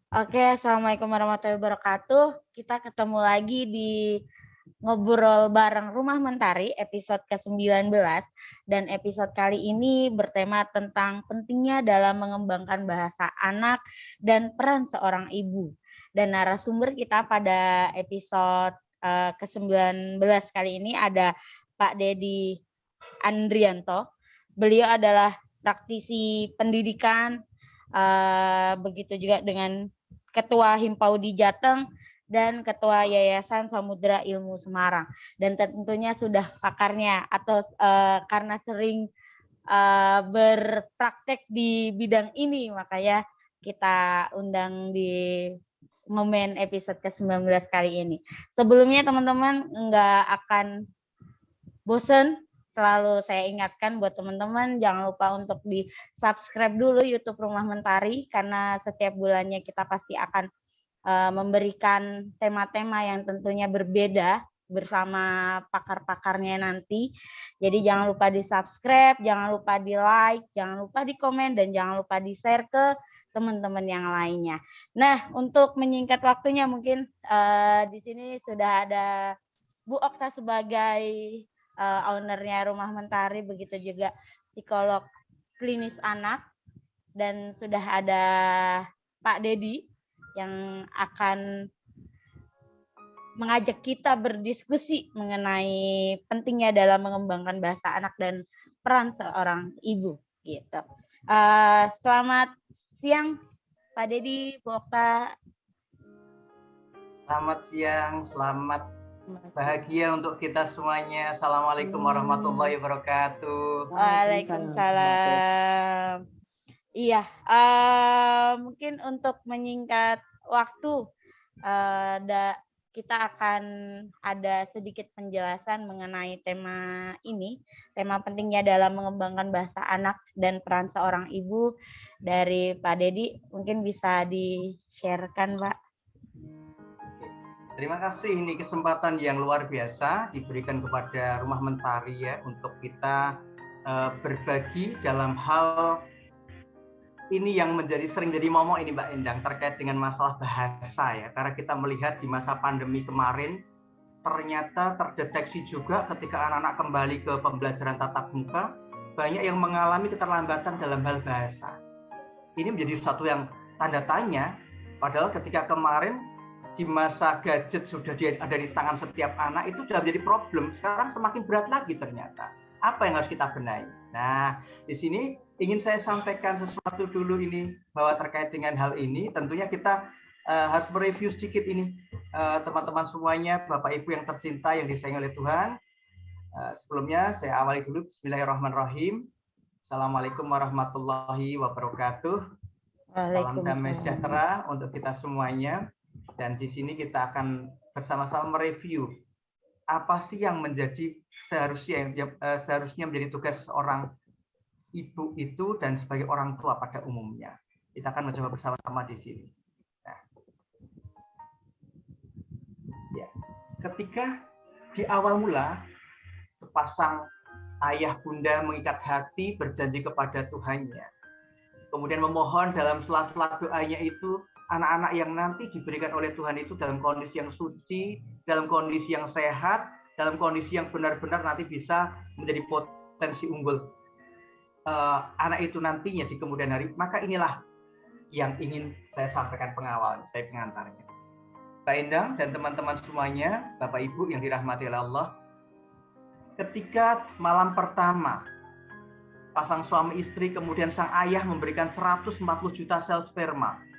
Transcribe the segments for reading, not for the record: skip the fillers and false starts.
Oke, assalamualaikum warahmatullahi wabarakatuh. Kita ketemu lagi di ngobrol bareng Rumah Mentari episode ke-19 dan episode kali ini bertema tentang pentingnya dalam mengembangkan bahasa anak dan peran seorang ibu. Dan narasumber kita pada episode ke-19 kali ini ada Pak Dedi Andrianto. Beliau adalah praktisi pendidikan, begitu juga dengan Ketua Himpaudi Jateng dan Ketua Yayasan Samudra Ilmu Semarang. Dan tentunya sudah pakarnya atau karena sering berpraktek di bidang ini, makanya kita undang di momen episode ke-19 kali ini. Sebelumnya teman-teman nggak akan bosen, selalu saya ingatkan buat teman-teman jangan lupa untuk di-subscribe dulu YouTube Rumah Mentari karena setiap bulannya kita pasti akan memberikan tema-tema yang tentunya berbeda bersama pakar-pakarnya nanti. Jadi jangan lupa di-subscribe, jangan lupa di-like, jangan lupa di-komen, dan jangan lupa di-share ke teman-teman yang lainnya. Nah, untuk menyingkat waktunya mungkin di sini sudah ada Bu Okta sebagai ownernya Rumah Mentari, begitu juga psikolog klinis anak, dan sudah ada Pak Dedi yang akan mengajak kita berdiskusi mengenai pentingnya dalam mengembangkan bahasa anak dan peran seorang ibu gitu. Selamat siang Pak Dedi, Bu Okta. Selamat siang, selamat bahagia untuk kita semuanya. Assalamualaikum warahmatullahi wabarakatuh. Waalaikumsalam. Iya, mungkin untuk menyingkat waktu, kita akan ada sedikit penjelasan mengenai tema ini, tema pentingnya dalam mengembangkan bahasa anak dan peran seorang ibu dari Pak Dedi. Mungkin bisa di-share-kan, Pak. Terima kasih, ini kesempatan yang luar biasa diberikan kepada Rumah Mentari ya untuk kita berbagi dalam hal ini yang sering jadi momok ini Mbak Endang terkait dengan masalah bahasa ya, karena kita melihat di masa pandemi kemarin ternyata terdeteksi juga ketika anak-anak kembali ke pembelajaran tatap muka banyak yang mengalami keterlambatan dalam hal bahasa. Ini menjadi satu yang tanda tanya, padahal ketika kemarin di masa gadget sudah ada di tangan setiap anak itu sudah menjadi problem, sekarang semakin berat lagi ternyata. Apa yang harus kita benahi? Nah, di sini ingin saya sampaikan sesuatu dulu ini, bahwa terkait dengan hal ini tentunya kita harus mereview sedikit ini, teman-teman semuanya, Bapak Ibu yang tercinta yang disayangi oleh Tuhan. Sebelumnya saya awali dulu, Bismillahirrahmanirrahim. Assalamualaikum warahmatullahi wabarakatuh. Salam damai sejahtera untuk kita semuanya. Dan di sini kita akan bersama-sama mereview apa sih yang menjadi seharusnya menjadi tugas seorang ibu itu dan sebagai orang tua pada umumnya. Kita akan mencoba bersama-sama di sini. Nah, ya. Ketika di awal mula sepasang ayah bunda mengikat hati berjanji kepada Tuhannya, kemudian memohon dalam sela-sela doanya itu anak-anak yang nanti diberikan oleh Tuhan itu dalam kondisi yang suci, dalam kondisi yang sehat, dalam kondisi yang benar-benar nanti bisa menjadi potensi unggul anak itu nantinya di kemudian hari. Maka inilah yang ingin saya sampaikan pengawal, saya pengantarnya. Pak Endang dan teman-teman semuanya, Bapak Ibu yang dirahmati oleh Allah, ketika malam pertama pasang suami istri, kemudian sang ayah memberikan 140 juta sel sperma.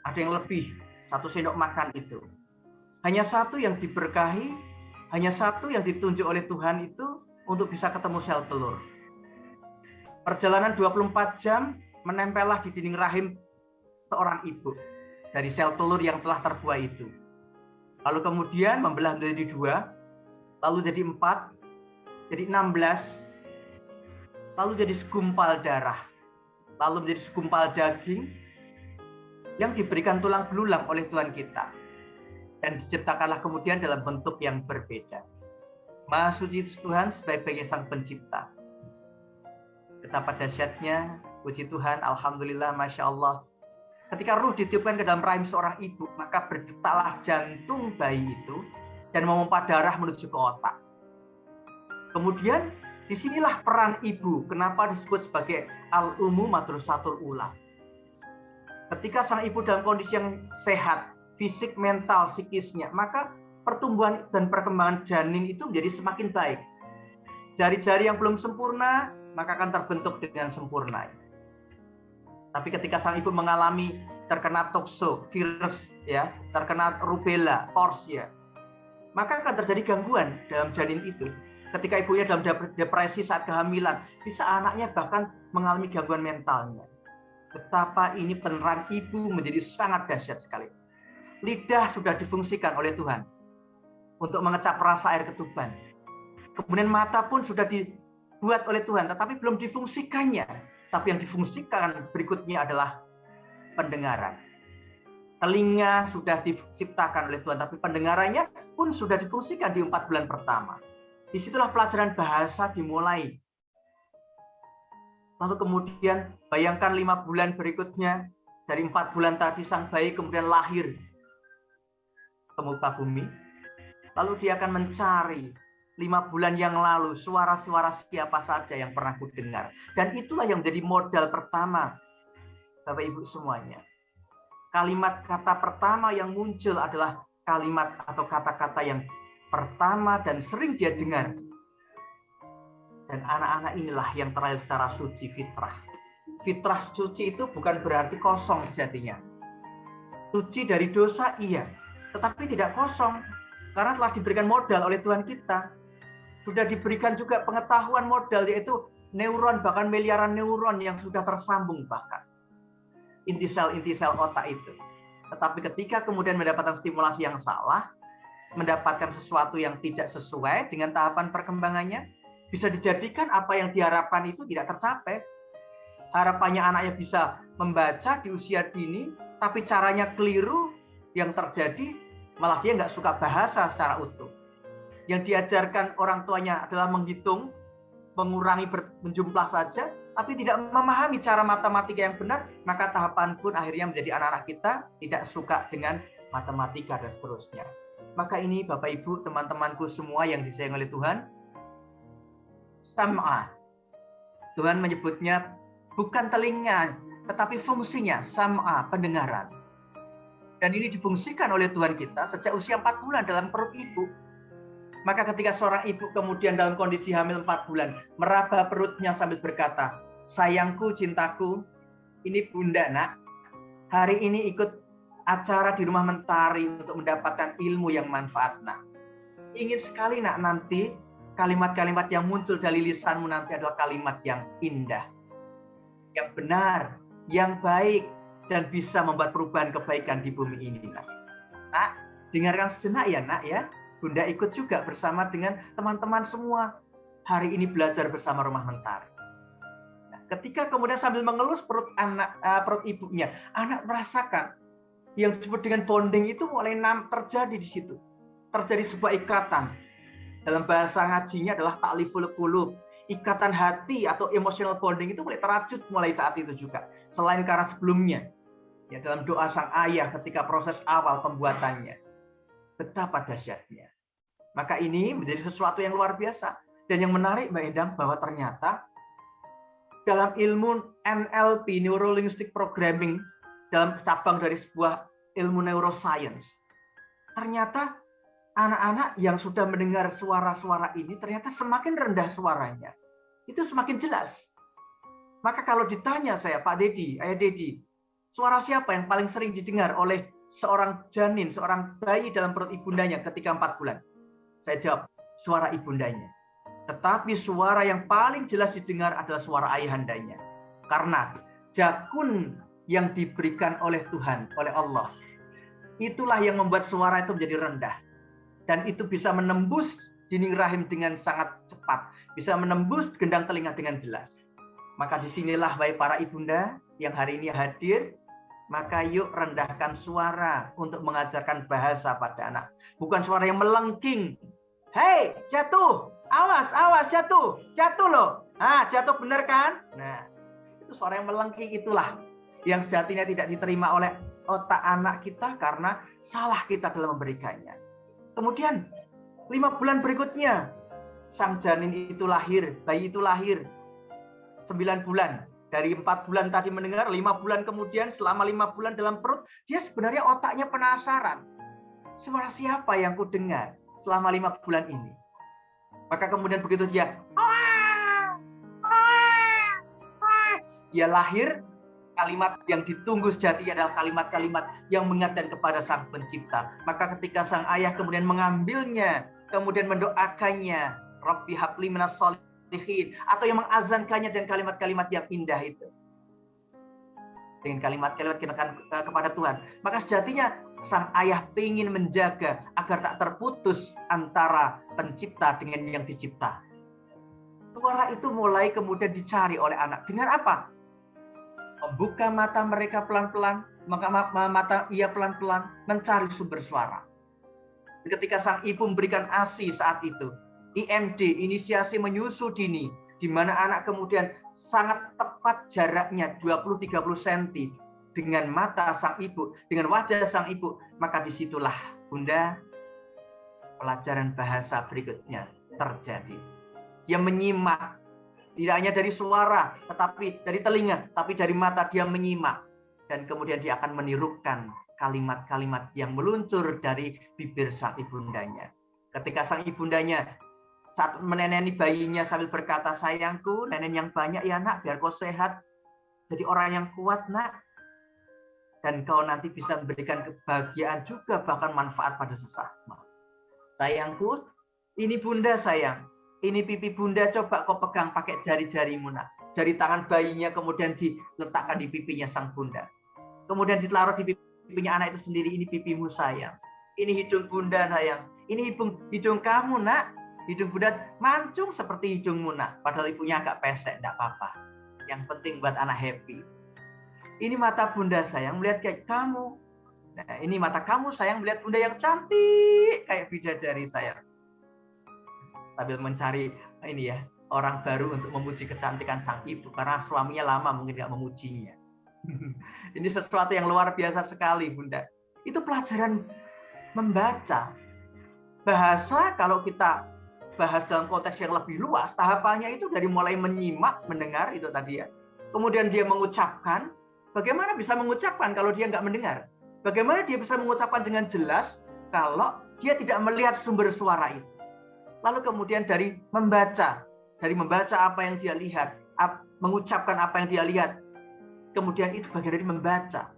Ada yang lebih, 1 sendok makan itu. Hanya satu yang diberkahi, hanya satu yang ditunjuk oleh Tuhan itu untuk bisa ketemu sel telur. Perjalanan 24 jam menempellah di dinding rahim seorang ibu dari sel telur yang telah terbuai itu. Lalu kemudian membelah menjadi 2, lalu jadi 4, jadi 16, lalu jadi segumpal darah, lalu menjadi segumpal daging yang diberikan tulang belulang oleh Tuhan kita, dan diciptakanlah kemudian dalam bentuk yang berbeda. Maha suci Tuhan sebaik-baiknya Sang Pencipta. Betapa dahsyatnya, puji Tuhan, alhamdulillah, masya Allah. Ketika ruh ditiupkan ke dalam rahim seorang ibu, maka berdetaklah jantung bayi itu dan memompa darah menuju ke otak. Kemudian disinilah peran ibu. Kenapa disebut sebagai al-ummu madrasatul ula? Ketika sang ibu dalam kondisi yang sehat, fisik, mental, psikisnya, maka pertumbuhan dan perkembangan janin itu menjadi semakin baik. Jari-jari yang belum sempurna, maka akan terbentuk dengan sempurna. Tapi ketika sang ibu mengalami terkena tokso, virus, ya, terkena rubella, pors, ya, maka akan terjadi gangguan dalam janin itu. Ketika ibunya dalam depresi saat kehamilan, bisa anaknya bahkan mengalami gangguan mentalnya. Betapa ini peran ibu menjadi sangat dahsyat sekali. Lidah sudah difungsikan oleh Tuhan untuk mengecap rasa air ketuban. Kemudian mata pun sudah dibuat oleh Tuhan, tetapi belum difungsikannya. Tapi yang difungsikan berikutnya adalah pendengaran. Telinga sudah diciptakan oleh Tuhan, tapi pendengarannya pun sudah difungsikan di 4 bulan pertama. Disitulah pelajaran bahasa dimulai. Lalu kemudian bayangkan 5 bulan berikutnya, dari 4 bulan tadi sang bayi kemudian lahir ke muka bumi. Lalu dia akan mencari 5 bulan yang lalu suara-suara siapa saja yang pernah ku dengar. Dan itulah yang menjadi modal pertama, Bapak Ibu semuanya. Kalimat kata pertama yang muncul adalah kalimat atau kata-kata yang pertama dan sering dia dengar. Dan anak-anak inilah yang terlahir secara suci fitrah. Fitrah suci itu bukan berarti kosong sejatinya. Suci dari dosa, iya. Tetapi tidak kosong. Karena telah diberikan modal oleh Tuhan kita. Sudah diberikan juga pengetahuan modal, yaitu neuron, bahkan miliaran neuron yang sudah tersambung bahkan. Inti sel otak itu. Tetapi ketika kemudian mendapatkan stimulasi yang salah, mendapatkan sesuatu yang tidak sesuai dengan tahapan perkembangannya, bisa dijadikan apa yang diharapkan itu tidak tercapai. Harapannya anaknya bisa membaca di usia dini, tapi caranya keliru, yang terjadi malah dia nggak suka bahasa secara utuh. Yang diajarkan orang tuanya adalah menghitung, mengurangi, menjumlah saja, tapi tidak memahami cara matematika yang benar, maka tahapan pun akhirnya menjadi anak-anak kita tidak suka dengan matematika dan seterusnya. Maka ini Bapak Ibu, teman-temanku semua yang disayang oleh Tuhan, sam'a. Tuhan menyebutnya bukan telinga, tetapi fungsinya sam'a, pendengaran. Dan ini difungsikan oleh Tuhan kita sejak usia 4 bulan dalam perut ibu. Maka ketika seorang ibu kemudian dalam kondisi hamil 4 bulan, meraba perutnya sambil berkata, sayangku, cintaku, ini bunda nak, hari ini ikut acara di rumah mentari untuk mendapatkan ilmu yang manfaat nak. Ingin sekali nak nanti kalimat-kalimat yang muncul dari lisanmu nanti adalah kalimat yang indah, yang benar, yang baik, dan bisa membuat perubahan kebaikan di bumi ini nak. Nak, dengarkan sejenak ya nak ya. Bunda ikut juga bersama dengan teman-teman semua hari ini belajar bersama rumah mentari. Nah, ketika kemudian sambil mengelus perut ibunya, anak merasakan yang disebut dengan bonding itu mulai terjadi di situ. Terjadi sebuah ikatan. Dalam bahasa ngajinya adalah ta'liful qulub. Ikatan hati atau emotional bonding itu mulai terajut mulai saat itu juga. Selain karena sebelumnya, ya dalam doa sang ayah ketika proses awal pembuatannya. Betapa dahsyatnya. Maka ini menjadi sesuatu yang luar biasa. Dan yang menarik Mbak Endang, bahwa ternyata dalam ilmu NLP, Neuro Linguistic Programming, dalam cabang dari sebuah ilmu neuroscience, ternyata anak-anak yang sudah mendengar suara-suara ini, ternyata semakin rendah suaranya. Itu semakin jelas. Maka kalau ditanya saya, Pak Dedi, Ayah Dedi, suara siapa yang paling sering didengar oleh seorang janin, seorang bayi dalam perut ibundanya ketika 4 bulan? Saya jawab, suara ibundanya. Tetapi suara yang paling jelas didengar adalah suara ayahandanya. Karena jakun yang diberikan oleh Tuhan, oleh Allah, itulah yang membuat suara itu menjadi rendah. Dan itu bisa menembus dinding rahim dengan sangat cepat. Bisa menembus gendang telinga dengan jelas. Maka disinilah baik para ibunda yang hari ini hadir, maka yuk rendahkan suara untuk mengajarkan bahasa pada anak. Bukan suara yang melengking. Hei, jatuh. Awas, awas, jatuh. Jatuh loh. Ah, jatuh benar kan? Nah, itu suara yang melengking itulah yang sejatinya tidak diterima oleh otak anak kita karena salah kita dalam memberikannya. Kemudian 5 bulan berikutnya sang janin itu lahir, bayi itu lahir 9 bulan. Dari 4 bulan tadi mendengar, 5 bulan kemudian selama 5 bulan dalam perut, dia sebenarnya otaknya penasaran. Suara siapa yang ku dengar selama 5 bulan ini? Maka kemudian begitu dia lahir, kalimat yang ditunggu sejatinya adalah kalimat-kalimat yang mengingatkan kepada sang pencipta. Maka ketika sang ayah kemudian mengambilnya, kemudian mendoakannya, Rabbi habli minas sholihin, atau yang mengazankannya dengan kalimat-kalimat yang indah itu. Dengan kalimat-kalimat kepada Tuhan. Maka sejatinya sang ayah ingin menjaga agar tak terputus antara pencipta dengan yang dicipta. Suara itu mulai kemudian dicari oleh anak. Dengan apa? Membuka mata mereka pelan-pelan, maka mata ia pelan-pelan mencari sumber suara. Ketika sang ibu memberikan ASI saat itu, IMD, inisiasi menyusu dini, di mana anak kemudian sangat tepat jaraknya 20-30 cm dengan mata sang ibu, dengan wajah sang ibu, maka disitulah Bunda pelajaran bahasa berikutnya terjadi. Dia menyimak, tidak hanya dari suara, tetapi dari telinga, tapi dari mata dia menyimak. Dan kemudian dia akan menirukan kalimat-kalimat yang meluncur dari bibir sang ibundanya. Ketika sang ibundanya saat meneneni bayinya sambil berkata, sayangku, nenen yang banyak ya nak, biar kau sehat. Jadi orang yang kuat nak. Dan kau nanti bisa memberikan kebahagiaan juga, bahkan manfaat pada sesama. Sayangku, ini bunda sayang. Ini pipi bunda, coba kau pegang pakai jari-jarimu nak. Jari tangan bayinya kemudian diletakkan di pipinya sang bunda. Kemudian ditaruh di pipinya anak itu sendiri, ini pipimu sayang. Ini hidung bunda sayang. Ini hidung kamu nak. Hidung bunda mancung seperti hidungmu nak. Padahal ibunya agak pesek, tidak apa-apa. Yang penting buat anak happy. Ini mata bunda sayang melihat kayak kamu. Nah, ini mata kamu sayang melihat bunda yang cantik kayak bidadari sayang. Sambil mencari ini ya, orang baru untuk memuji kecantikan sang ibu karena suaminya lama mungkin nggak memujinya. Ini sesuatu yang luar biasa sekali, Bunda. Itu pelajaran membaca. Bahasa kalau kita bahas dalam konteks yang lebih luas, tahapannya itu dari mulai menyimak, mendengar itu tadi ya. Kemudian dia mengucapkan. Bagaimana bisa mengucapkan kalau dia nggak mendengar? Bagaimana dia bisa mengucapkan dengan jelas kalau dia tidak melihat sumber suara itu? Lalu kemudian dari membaca apa yang dia lihat, mengucapkan apa yang dia lihat, kemudian itu bagian dari membaca,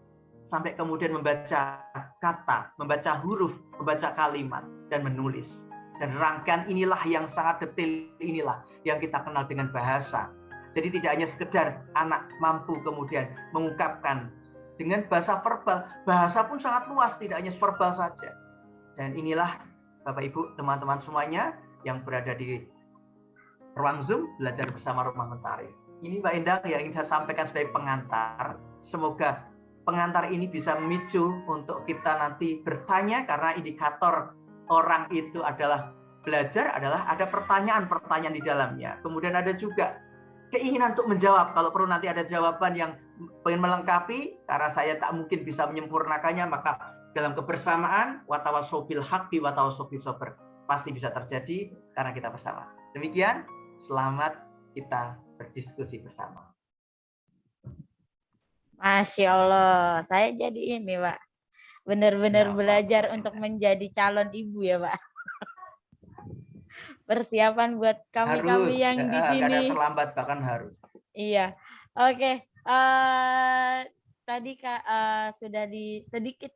sampai kemudian membaca kata, membaca huruf, membaca kalimat, dan menulis. Dan rangkaian inilah yang sangat detail, inilah yang kita kenal dengan bahasa. Jadi tidak hanya sekedar anak mampu kemudian mengungkapkan dengan bahasa verbal, bahasa pun sangat luas, tidak hanya verbal saja. Dan inilah Bapak Ibu, teman-teman semuanya yang berada di ruang Zoom belajar bersama Rumah Mentari. Ini Mbak Endang yang ingin saya sampaikan sebagai pengantar. Semoga pengantar ini bisa memicu untuk kita nanti bertanya, karena indikator orang itu adalah belajar adalah ada pertanyaan-pertanyaan di dalamnya. Kemudian ada juga keinginan untuk menjawab. Kalau perlu nanti ada jawaban yang ingin melengkapi, karena saya tak mungkin bisa menyempurnakannya, maka dalam kebersamaan watawasau bil haqqi watawasau bis sabr pasti bisa terjadi karena kita bersama. Demikian, selamat kita berdiskusi bersama. Masya Allah, saya jadi ini Pak, benar-benar belajar untuk menjadi calon ibu ya Pak. Persiapan buat kami-kami yang di sini. Nggak ada terlambat, bahkan harus. Iya, oke. Tadi Kak sudah sedikit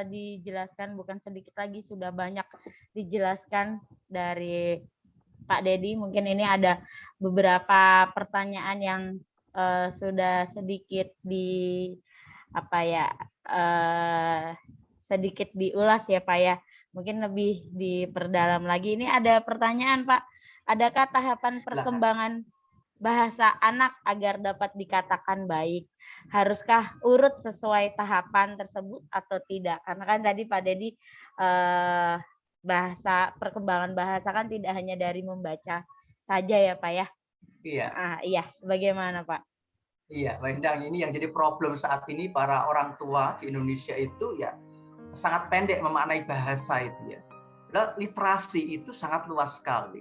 dijelaskan, bukan sedikit lagi, sudah banyak dijelaskan dari Pak Dedi. Mungkin ini ada beberapa pertanyaan yang sudah sedikit sedikit diulas ya Pak ya. Mungkin lebih diperdalam lagi. Ini ada pertanyaan Pak. Adakah tahapan perkembangan bahasa anak agar dapat dikatakan baik? Haruskah urut sesuai tahapan tersebut atau tidak? Karena kan tadi Pak Dedi perkembangan bahasa kan tidak hanya dari membaca saja ya Pak ya? Iya. Iya, bagaimana Pak? Iya, Mbak Endang, ini yang jadi problem saat ini para orang tua di Indonesia itu ya sangat pendek memaknai bahasa itu ya. Padahal literasi itu sangat luas sekali.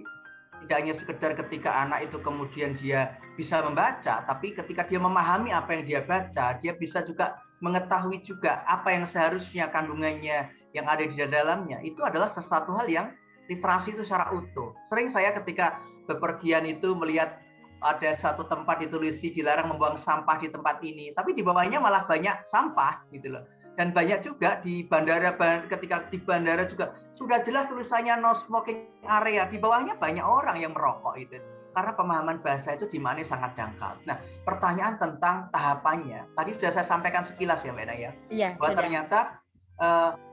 Tidak hanya sekedar ketika anak itu kemudian dia bisa membaca, tapi ketika dia memahami apa yang dia baca, dia bisa juga mengetahui juga apa yang seharusnya kandungannya yang ada di dalamnya. Itu adalah sesuatu hal yang literasi itu secara utuh. Sering saya ketika bepergian itu melihat ada satu tempat ditulisi dilarang membuang sampah di tempat ini, tapi di bawahnya malah banyak sampah gitu loh. Dan banyak juga di bandara, ketika di bandara juga sudah jelas tulisannya no smoking area, di bawahnya banyak orang yang merokok itu. Karena pemahaman bahasa itu di mana sangat dangkal. Nah, pertanyaan tentang tahapannya, tadi sudah saya sampaikan sekilas ya Mbak Ena ya. Iya, Bahwa sudah. ternyata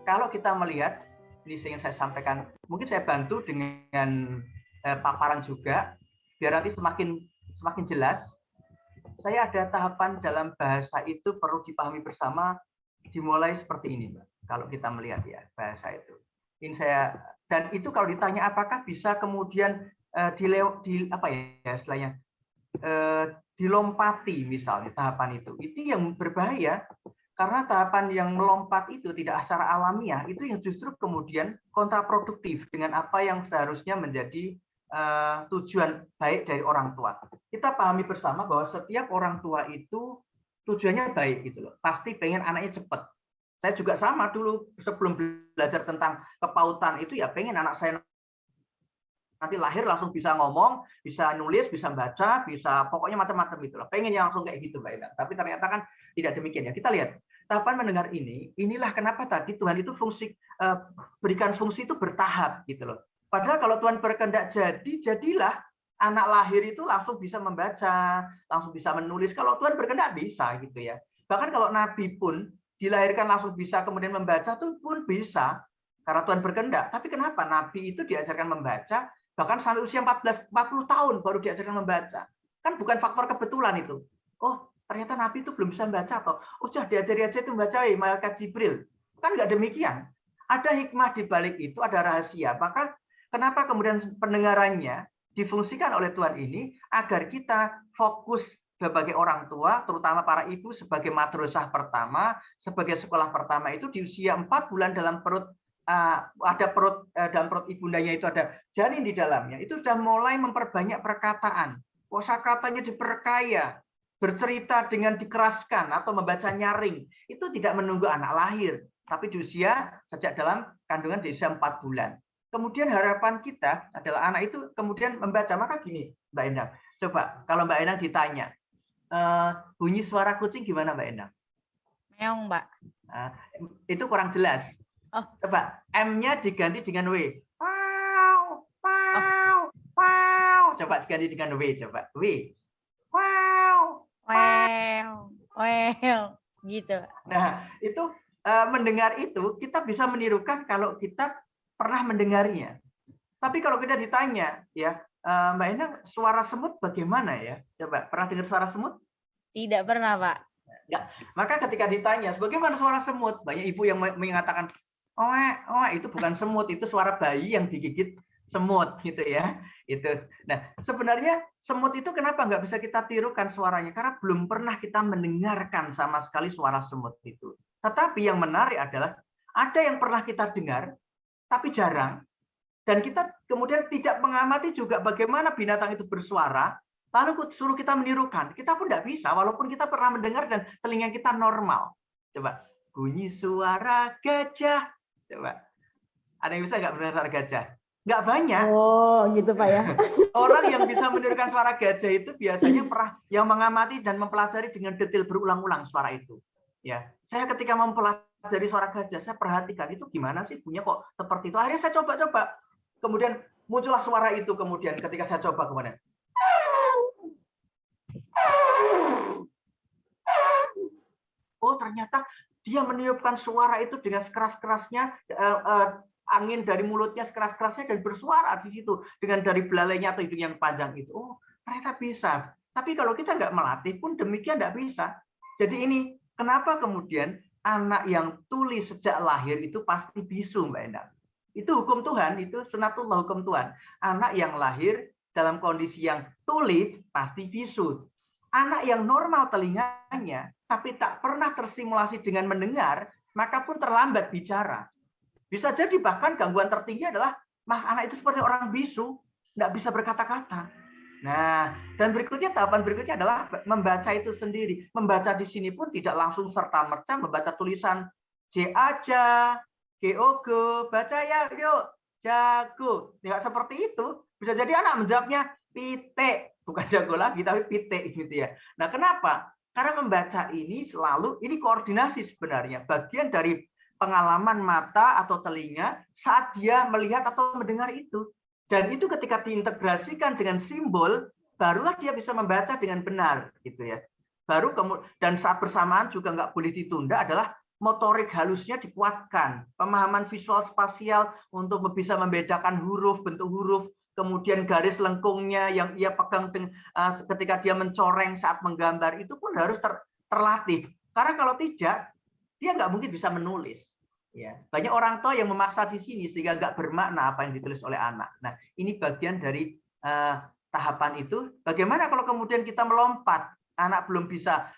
kalau kita melihat, ini ingin saya sampaikan, mungkin saya bantu dengan paparan juga, biar nanti semakin jelas. Saya ada tahapan dalam bahasa itu perlu dipahami bersama, dimulai seperti ini, Mbak. Kalau kita melihat ya bahasa itu. Ini saya, dan itu kalau ditanya apakah bisa kemudian apa ya istilahnya dilompati misalnya tahapan itu yang berbahaya, karena tahapan yang melompat itu tidak secara alamiah, itu yang justru kemudian kontraproduktif dengan apa yang seharusnya menjadi tujuan baik dari orang tua. Kita pahami bersama bahwa setiap orang tua itu tujuannya baik gitu loh. Pasti pengen anaknya cepat. Saya juga sama dulu sebelum belajar tentang kepautan itu ya pengen anak saya nanti lahir langsung bisa ngomong, bisa nulis, bisa baca, bisa pokoknya macam-macam gitu loh. Pengennya langsung kayak gitu Mbak Ida. Tapi ternyata kan tidak demikian ya. Kita lihat tahapan mendengar ini, inilah kenapa tadi Tuhan itu berikan fungsi itu bertahap gitu loh. Padahal kalau Tuhan berkehendak jadilah anak lahir itu langsung bisa membaca, langsung bisa menulis. Kalau Tuhan berkehendak bisa gitu ya. Bahkan kalau Nabi pun dilahirkan langsung bisa kemudian membaca tuh pun bisa karena Tuhan berkehendak. Tapi kenapa Nabi itu diajarkan membaca bahkan sampai usia 40 tahun baru diajarkan membaca? Kan bukan faktor kebetulan itu. Oh, ternyata Nabi itu belum bisa membaca atau sudah diajari aja itu membaca malaikat Jibril. Kan nggak demikian. Ada hikmah di balik itu, ada rahasia. Maka kenapa kemudian pendengarannya difungsikan oleh Tuhan ini agar kita fokus sebagai orang tua, terutama para ibu sebagai madrasah pertama, sebagai sekolah pertama itu di usia 4 bulan dalam perut ada perut dalam perut ibundanya itu ada janin di dalamnya, itu sudah mulai memperbanyak perkataan, kosakatanya diperkaya, bercerita dengan dikeraskan atau membaca nyaring. Itu tidak menunggu anak lahir, tapi di usia sejak dalam kandungan di usia 4 bulan. Kemudian harapan kita adalah anak itu kemudian membaca. Maka gini, Mbak Endang, coba kalau Mbak Endang ditanya, bunyi suara kucing gimana Mbak Endang? Meong, Mbak. Itu kurang jelas. Oh. Coba M-nya diganti dengan W. Wow, wow, wow. Coba diganti dengan W, coba. W. Wow, wow, wow, gitu. Nah, itu mendengar itu kita bisa menirukan kalau kita pernah mendengarnya. Tapi kalau kita ditanya, ya Mbak Endang, suara semut bagaimana ya? Coba, pernah dengar suara semut? Tidak pernah, Pak. Ya, maka ketika ditanya, bagaimana suara semut? Banyak ibu yang mengatakan, oh, itu bukan semut, itu suara bayi yang digigit semut gitu ya. Itu. Nah, sebenarnya semut itu kenapa nggak bisa kita tirukan suaranya? Karena belum pernah kita mendengarkan sama sekali suara semut itu. Tetapi yang menarik adalah ada yang pernah kita dengar, tapi jarang. Dan kita kemudian tidak mengamati juga bagaimana binatang itu bersuara, lalu suruh kita menirukan. Kita pun tidak bisa, walaupun kita pernah mendengar dan telinga kita normal. Coba, bunyi suara gajah. Coba, ada yang bisa nggak mendengar suara gajah? Nggak banyak. Oh, gitu Pak ya. Orang yang bisa menirukan suara gajah itu biasanya pernah yang mengamati dan mempelajari dengan detail berulang-ulang suara itu. Ya, saya ketika mempelajari suara gajah, saya perhatikan itu gimana sih bunyinya kok seperti itu. Akhirnya saya coba-coba. Kemudian muncullah suara itu kemudian ketika saya coba kemudian. Oh, ternyata dia meniupkan suara itu dengan sekeras-kerasnya, angin dari mulutnya sekeras-kerasnya dan bersuara di situ dengan dari belalainya atau hidung yang panjang itu. Oh, ternyata bisa. Tapi kalau kita nggak melatih pun demikian nggak bisa. Jadi ini kenapa kemudian anak yang tuli sejak lahir itu pasti bisu, Mbak Endang. Itu hukum Tuhan, itu sunatullah, hukum Tuhan. Anak yang lahir dalam kondisi yang tuli pasti bisu. Anak yang normal telinganya, tapi tak pernah terstimulasi dengan mendengar, maka pun terlambat bicara. Bisa jadi bahkan gangguan tertinggi adalah anak itu seperti orang bisu, nggak bisa berkata-kata. Nah, dan berikutnya tahapan berikutnya adalah membaca itu sendiri. Membaca di sini pun tidak langsung serta-merta membaca tulisan J aja, GOG, baca ya, yuk, jago. Tidak seperti itu. Bisa jadi anak menjawabnya pitik, bukan jago lagi tapi pitik gitu ya. Nah, kenapa? Karena membaca ini selalu ini koordinasi sebenarnya, bagian dari pengalaman mata atau telinga saat dia melihat atau mendengar itu. Dan itu ketika diintegrasikan dengan simbol, barulah dia bisa membaca dengan benar, gitu ya. Baru dan saat bersamaan juga nggak boleh ditunda adalah motorik halusnya dikuatkan, pemahaman visual spasial untuk bisa membedakan huruf, bentuk huruf, kemudian garis lengkungnya yang ia pegang ketika dia mencoreng saat menggambar itu pun harus terlatih. Karena kalau tidak, dia nggak mungkin bisa menulis. Ya, banyak orang tua yang memaksa di sini sehingga nggak bermakna apa yang ditulis oleh anak. Nah, ini bagian dari tahapan itu. Bagaimana kalau kemudian kita melompat, anak belum bisa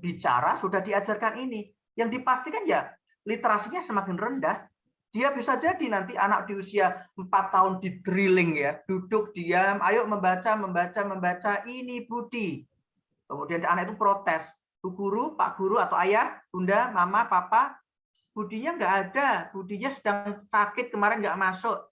bicara, sudah diajarkan ini. Yang dipastikan ya literasinya semakin rendah. Dia bisa jadi nanti anak di usia 4 tahun di drilling ya, duduk diam, ayo membaca, ini Budi. Kemudian anak itu protes, Bu Guru, Pak Guru atau ayah, Bunda, Mama, Papa, Budinya nggak ada, Budinya sedang sakit kemarin nggak masuk.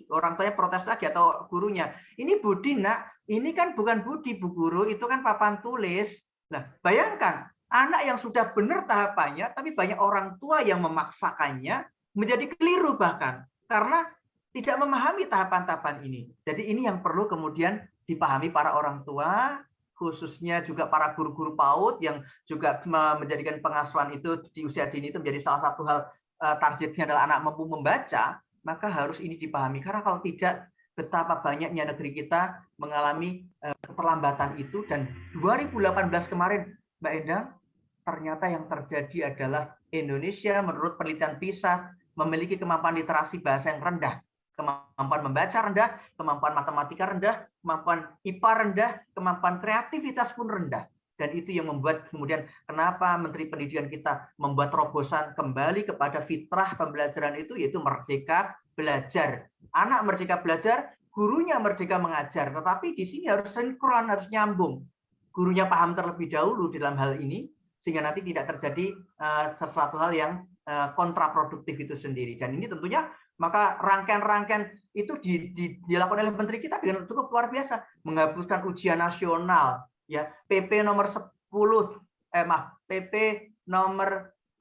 Orang tuanya protes lagi atau gurunya. Ini Budi nak, ini kan bukan Budi Bu Guru, itu kan papan tulis. Nah, bayangkan anak yang sudah benar tahapannya, tapi banyak orang tua yang memaksakannya menjadi keliru bahkan karena tidak memahami tahapan-tahapan ini. Jadi ini yang perlu kemudian dipahami para orang tua, khususnya juga para guru-guru PAUD yang juga menjadikan pengasuhan itu di usia dini itu menjadi salah satu hal targetnya adalah anak mampu membaca, maka harus ini dipahami. Karena kalau tidak, betapa banyaknya negeri kita mengalami keterlambatan itu. Dan 2018 kemarin, Mbak Endang, ternyata yang terjadi adalah Indonesia menurut penelitian PISA memiliki kemampuan literasi bahasa yang rendah. Kemampuan membaca rendah, kemampuan matematika rendah, kemampuan IPA rendah, kemampuan kreativitas pun rendah. Dan itu yang membuat kemudian kenapa Menteri Pendidikan kita membuat terobosan kembali kepada fitrah pembelajaran itu, yaitu merdeka belajar. Anak merdeka belajar, gurunya merdeka mengajar. Tetapi di sini harus sinkron, harus nyambung. Gurunya paham terlebih dahulu dalam hal ini, sehingga nanti tidak terjadi sesuatu hal yang kontraproduktif itu sendiri. Dan ini tentunya maka rangkaian-rangkaian itu dilakukan oleh menteri kita dengan cukup luar biasa, menghapuskan ujian nasional, ya PP nomor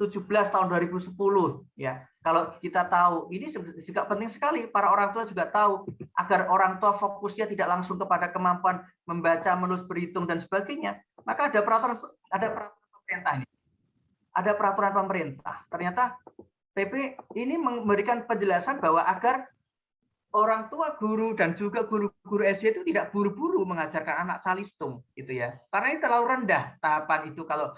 17 tahun 2010, ya. Kalau kita tahu ini juga penting sekali, para orang tua juga tahu agar orang tua fokusnya tidak langsung kepada kemampuan membaca, menulis, berhitung dan sebagainya, maka ada peraturan pemerintah ini. Ada peraturan pemerintah. Ternyata PP ini memberikan penjelasan bahwa agar orang tua guru dan juga guru-guru SD itu tidak buru-buru mengajarkan anak calistung, gitu ya. Karena ini terlalu rendah tahapan itu kalau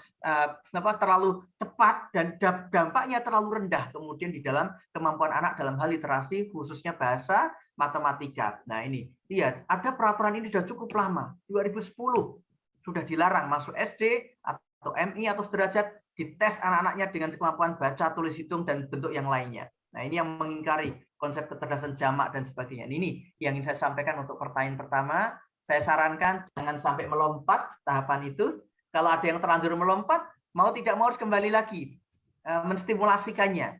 terlalu cepat dan dampaknya terlalu rendah kemudian di dalam kemampuan anak dalam hal literasi khususnya bahasa, matematika. Nah ini lihat ada peraturan ini sudah cukup lama, 2010 sudah dilarang masuk SD atau MI atau sederajat dites anak-anaknya dengan kemampuan baca, tulis, hitung, dan bentuk yang lainnya. Nah, ini yang mengingkari konsep kecerdasan jamak dan sebagainya. Ini yang ingin saya sampaikan untuk pertanyaan pertama. Saya sarankan jangan sampai melompat tahapan itu. Kalau ada yang terlanjur melompat, mau tidak mau harus kembali lagi menstimulasikannya.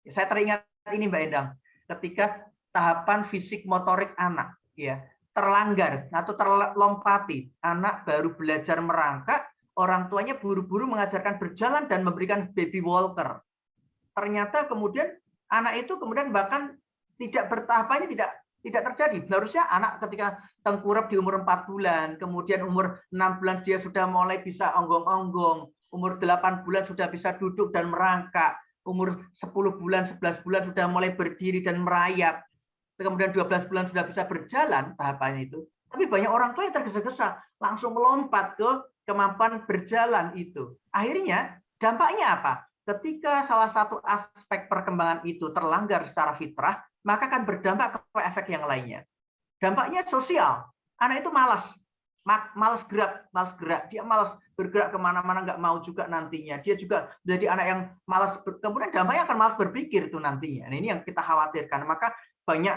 Saya teringat ini Mbak Endang, ketika tahapan fisik motorik anak ya terlanggar atau terlompati, anak baru belajar merangkak, orang tuanya buru-buru mengajarkan berjalan dan memberikan baby walker. Ternyata kemudian anak itu kemudian bahkan tidak bertahapannya tidak terjadi. Harusnya anak ketika tengkurap di umur 4 bulan, kemudian umur 6 bulan dia sudah mulai bisa onggong-onggong, umur 8 bulan sudah bisa duduk dan merangkak, umur 10 bulan, 11 bulan sudah mulai berdiri dan merayap, kemudian 12 bulan sudah bisa berjalan tahapannya itu. Tapi banyak orang tua yang tergesa-gesa langsung melompat ke kemampuan berjalan itu. Akhirnya dampaknya apa? Ketika salah satu aspek perkembangan itu terlanggar secara fitrah, maka akan berdampak ke efek yang lainnya. Dampaknya sosial. Anak itu malas. malas gerak, dia malas bergerak kemana-mana, nggak mau juga nantinya. Dia juga menjadi anak yang malas, kemudian dampaknya akan malas berpikir itu nantinya. Nah, ini yang kita khawatirkan. Maka banyak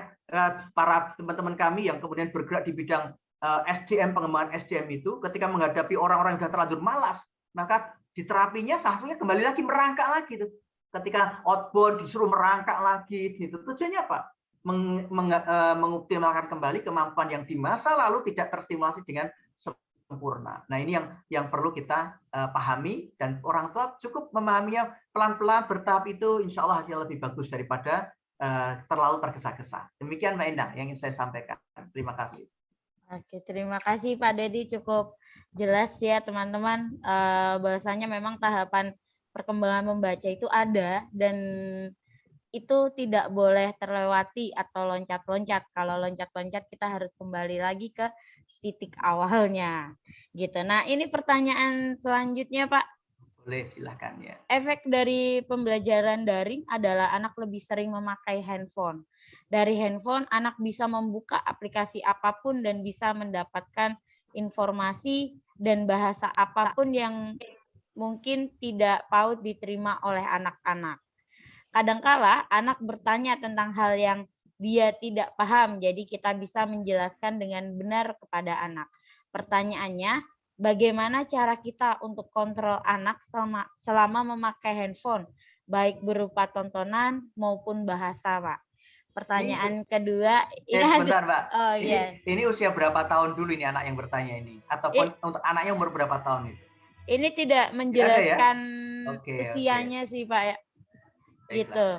para teman-teman kami yang kemudian bergerak di bidang SDM, pengembangan SDM itu, ketika menghadapi orang-orang yang sudah terlanjur malas, maka di terapinya satunya kembali lagi merangkak lagi tuh. Ketika outbound disuruh merangkak lagi, gitu. Tujuannya apa? Mengoptimalkan kembali kemampuan yang di masa lalu tidak terstimulasi dengan sempurna. Nah, ini yang perlu kita pahami, dan orang tua cukup memahaminya pelan-pelan bertahap, itu insya Allah hasil lebih bagus daripada terlalu tergesa-gesa. Demikian Mbak Endang yang ingin saya sampaikan. Terima kasih. Oke, terima kasih Pak Dedi, cukup jelas ya teman-teman. Bahwasanya memang tahapan perkembangan membaca itu ada, dan itu tidak boleh terlewati atau loncat-loncat. Kalau loncat-loncat kita harus kembali lagi ke titik awalnya. Gitu. Nah, ini pertanyaan selanjutnya, Pak. Boleh, silakan ya. Efek dari pembelajaran daring adalah anak lebih sering memakai handphone. Dari handphone, anak bisa membuka aplikasi apapun dan bisa mendapatkan informasi dan bahasa apapun yang mungkin tidak PAUD diterima oleh anak-anak. Kadangkala anak bertanya tentang hal yang dia tidak paham, jadi kita bisa menjelaskan dengan benar kepada anak. Pertanyaannya, bagaimana cara kita untuk kontrol anak selama memakai handphone, baik berupa tontonan maupun bahasa, Pak? Pertanyaan kedua, sebentar, Mbak. Oh, iya. Ini usia berapa tahun dulu ini anak yang bertanya ini? Ataupun untuk anaknya umur berapa tahun itu? Ini tidak menjelaskan usianya sih, Pak, ya. Gitu.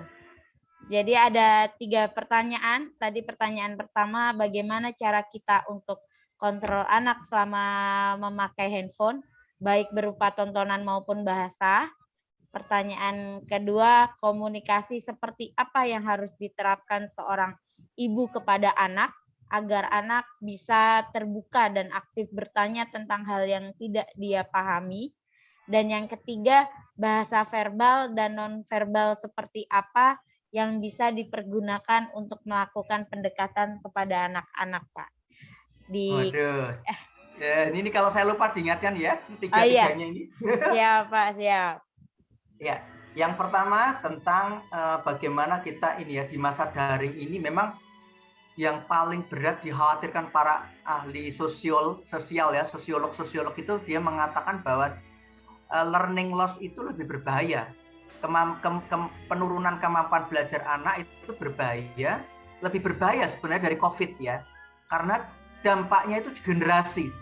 Jadi ada 3 pertanyaan. Tadi pertanyaan pertama, bagaimana cara kita untuk kontrol anak selama memakai handphone, baik berupa tontonan maupun bahasa. Pertanyaan kedua, komunikasi seperti apa yang harus diterapkan seorang ibu kepada anak agar anak bisa terbuka dan aktif bertanya tentang hal yang tidak dia pahami. Dan yang ketiga, bahasa verbal dan non-verbal seperti apa yang bisa dipergunakan untuk melakukan pendekatan kepada anak-anak, Pak. Waduh. Ini kalau saya lupa diingatkan ya, tiga-tiganya ini. Siap, Pak, siap. Ya, yang pertama tentang bagaimana kita ini ya di masa daring ini, memang yang paling berat dikhawatirkan para ahli sosial ya, sosiolog itu dia mengatakan bahwa learning loss itu lebih berbahaya. Penurunan kemampuan belajar anak itu berbahaya, lebih berbahaya sebenarnya dari COVID ya, karena dampaknya itu generasi.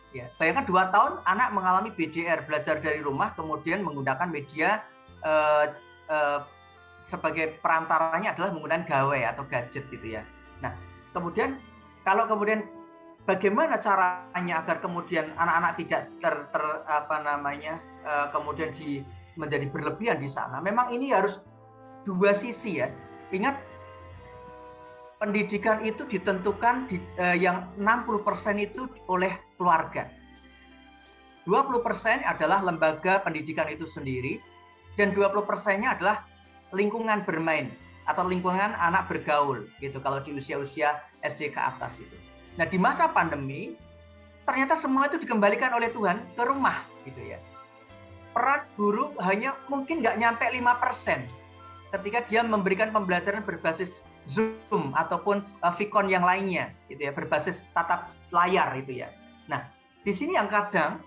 Ya, bayangkan 2 tahun anak mengalami BDR, belajar dari rumah, kemudian menggunakan media sebagai perantaranya adalah menggunakan gawai atau gadget gitu ya. Nah, kemudian kalau kemudian bagaimana caranya agar kemudian anak-anak tidak kemudian menjadi berlebihan di sana. Memang ini harus 2 sisi ya. Ingat, pendidikan itu ditentukan yang 60% itu oleh keluarga. 20% adalah lembaga pendidikan itu sendiri, dan 20%-nya adalah lingkungan bermain atau lingkungan anak bergaul gitu kalau di usia-usia SD ke atas itu. Nah, di masa pandemi ternyata semua itu dikembalikan oleh Tuhan ke rumah gitu ya. Peran guru hanya mungkin nggak nyampe 5% ketika dia memberikan pembelajaran berbasis Zoom ataupun Vicon yang lainnya gitu ya, berbasis tatap layar itu ya. Nah, di sini yang kadang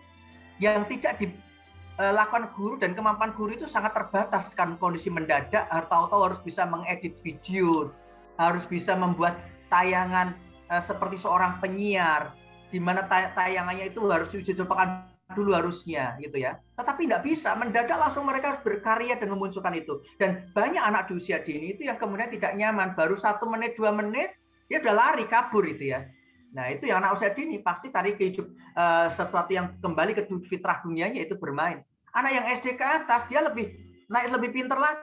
yang tidak dilakukan guru, dan kemampuan guru itu sangat terbatas kan, kondisi mendadak, tahu-tahu harus bisa mengedit video, harus bisa membuat tayangan seperti seorang penyiar, di mana tayangannya itu harus diuji cobakan dulu harusnya gitu ya. Tetapi tidak bisa, mendadak langsung mereka harus berkarya dan memunculkan itu. Dan banyak anak di usia dini itu yang kemudian tidak nyaman, baru 1 menit, 2 menit, dia udah lari, kabur itu ya. Nah, itu yang anak usia dini pasti cari ke hidup sesuatu yang kembali ke fitrah dunianya, itu bermain. Anak yang SD ke atas, dia lebih pintar lagi.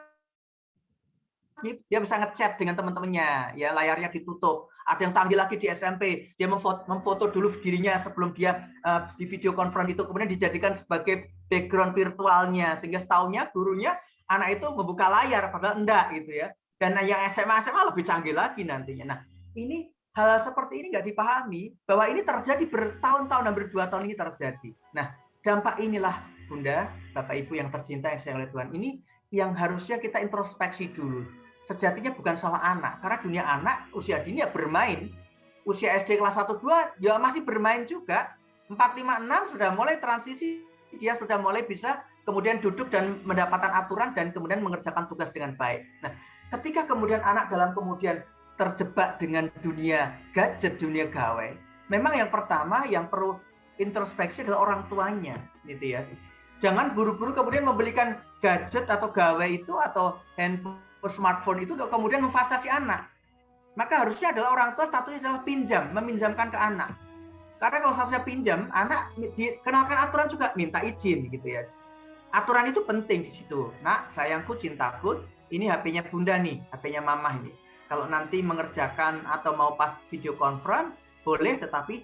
Dia bisa ngechat dengan teman-temannya, ya layarnya ditutup. Ada yang canggih lagi di SMP, dia memfoto dulu dirinya sebelum dia di video conference itu, kemudian dijadikan sebagai background virtualnya, sehingga setaunya gurunya anak itu membuka layar, padahal enggak gitu ya. Dan yang SMA lebih canggih lagi nantinya. Nah, ini hal seperti ini nggak dipahami, bahwa ini terjadi bertahun-tahun dan berdua tahun ini terjadi. Nah, dampak inilah Bunda, Bapak Ibu yang tercinta yang saya oleh Tuhan, ini yang harusnya kita introspeksi dulu. Sejatinya bukan salah anak, karena dunia anak usia dini ya bermain. Usia SD kelas 1 2 ya masih bermain juga. 4 5 6 sudah mulai transisi, dia sudah mulai bisa kemudian duduk dan mendapatkan aturan dan kemudian mengerjakan tugas dengan baik. Nah, ketika kemudian anak dalam kemudian terjebak dengan dunia gadget, dunia gawai, memang yang pertama yang perlu introspeksi adalah orang tuanya, gitu ya. Jangan buru-buru kemudian membelikan gadget atau gawai itu atau handphone, smartphone itu kemudian memfasilitasi anak. Maka harusnya adalah orang tua statusnya adalah pinjam, meminjamkan ke anak. Karena kalau statusnya pinjam, anak dikenalkan aturan juga, minta izin gitu ya. Aturan itu penting di situ. Nak, sayangku, cintaku, ini HP-nya Bunda nih, HP-nya Mama ini. Kalau nanti mengerjakan atau mau pas video conference, boleh, tetapi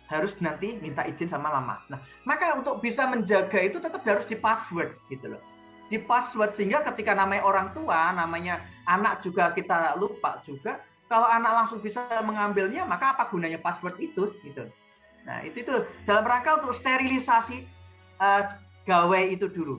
harus nanti minta izin sama Mama. Nah, maka untuk bisa menjaga itu tetap harus di password gitu loh. Di password sehingga ketika namanya orang tua, namanya anak juga kita lupa juga. Kalau anak langsung bisa mengambilnya, maka apa gunanya password itu gitu. Nah, itu dalam rangka untuk sterilisasi gawai itu dulu.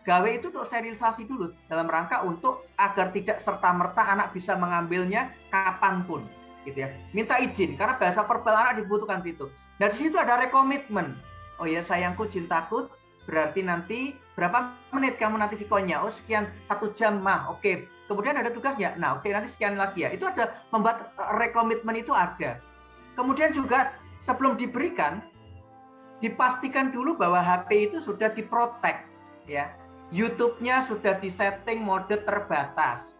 Gawai itu untuk sterilisasi dulu dalam rangka untuk agar tidak serta-merta anak bisa mengambilnya kapanpun, gitu ya. Minta izin karena bahasa verbal anak dibutuhkan itu. Nah, di situ ada rekomitmen. Oh ya sayangku, cintaku, berarti nanti berapa menit kamu nanti vikonya? Oh sekian 1 jam mah. Oke. Kemudian ada tugasnya. Nah, oke nanti sekian lagi ya. Itu ada membuat rekomitmen itu ada. Kemudian juga sebelum diberikan dipastikan dulu bahwa HP itu sudah diprotek ya. YouTube-nya sudah disetting mode terbatas.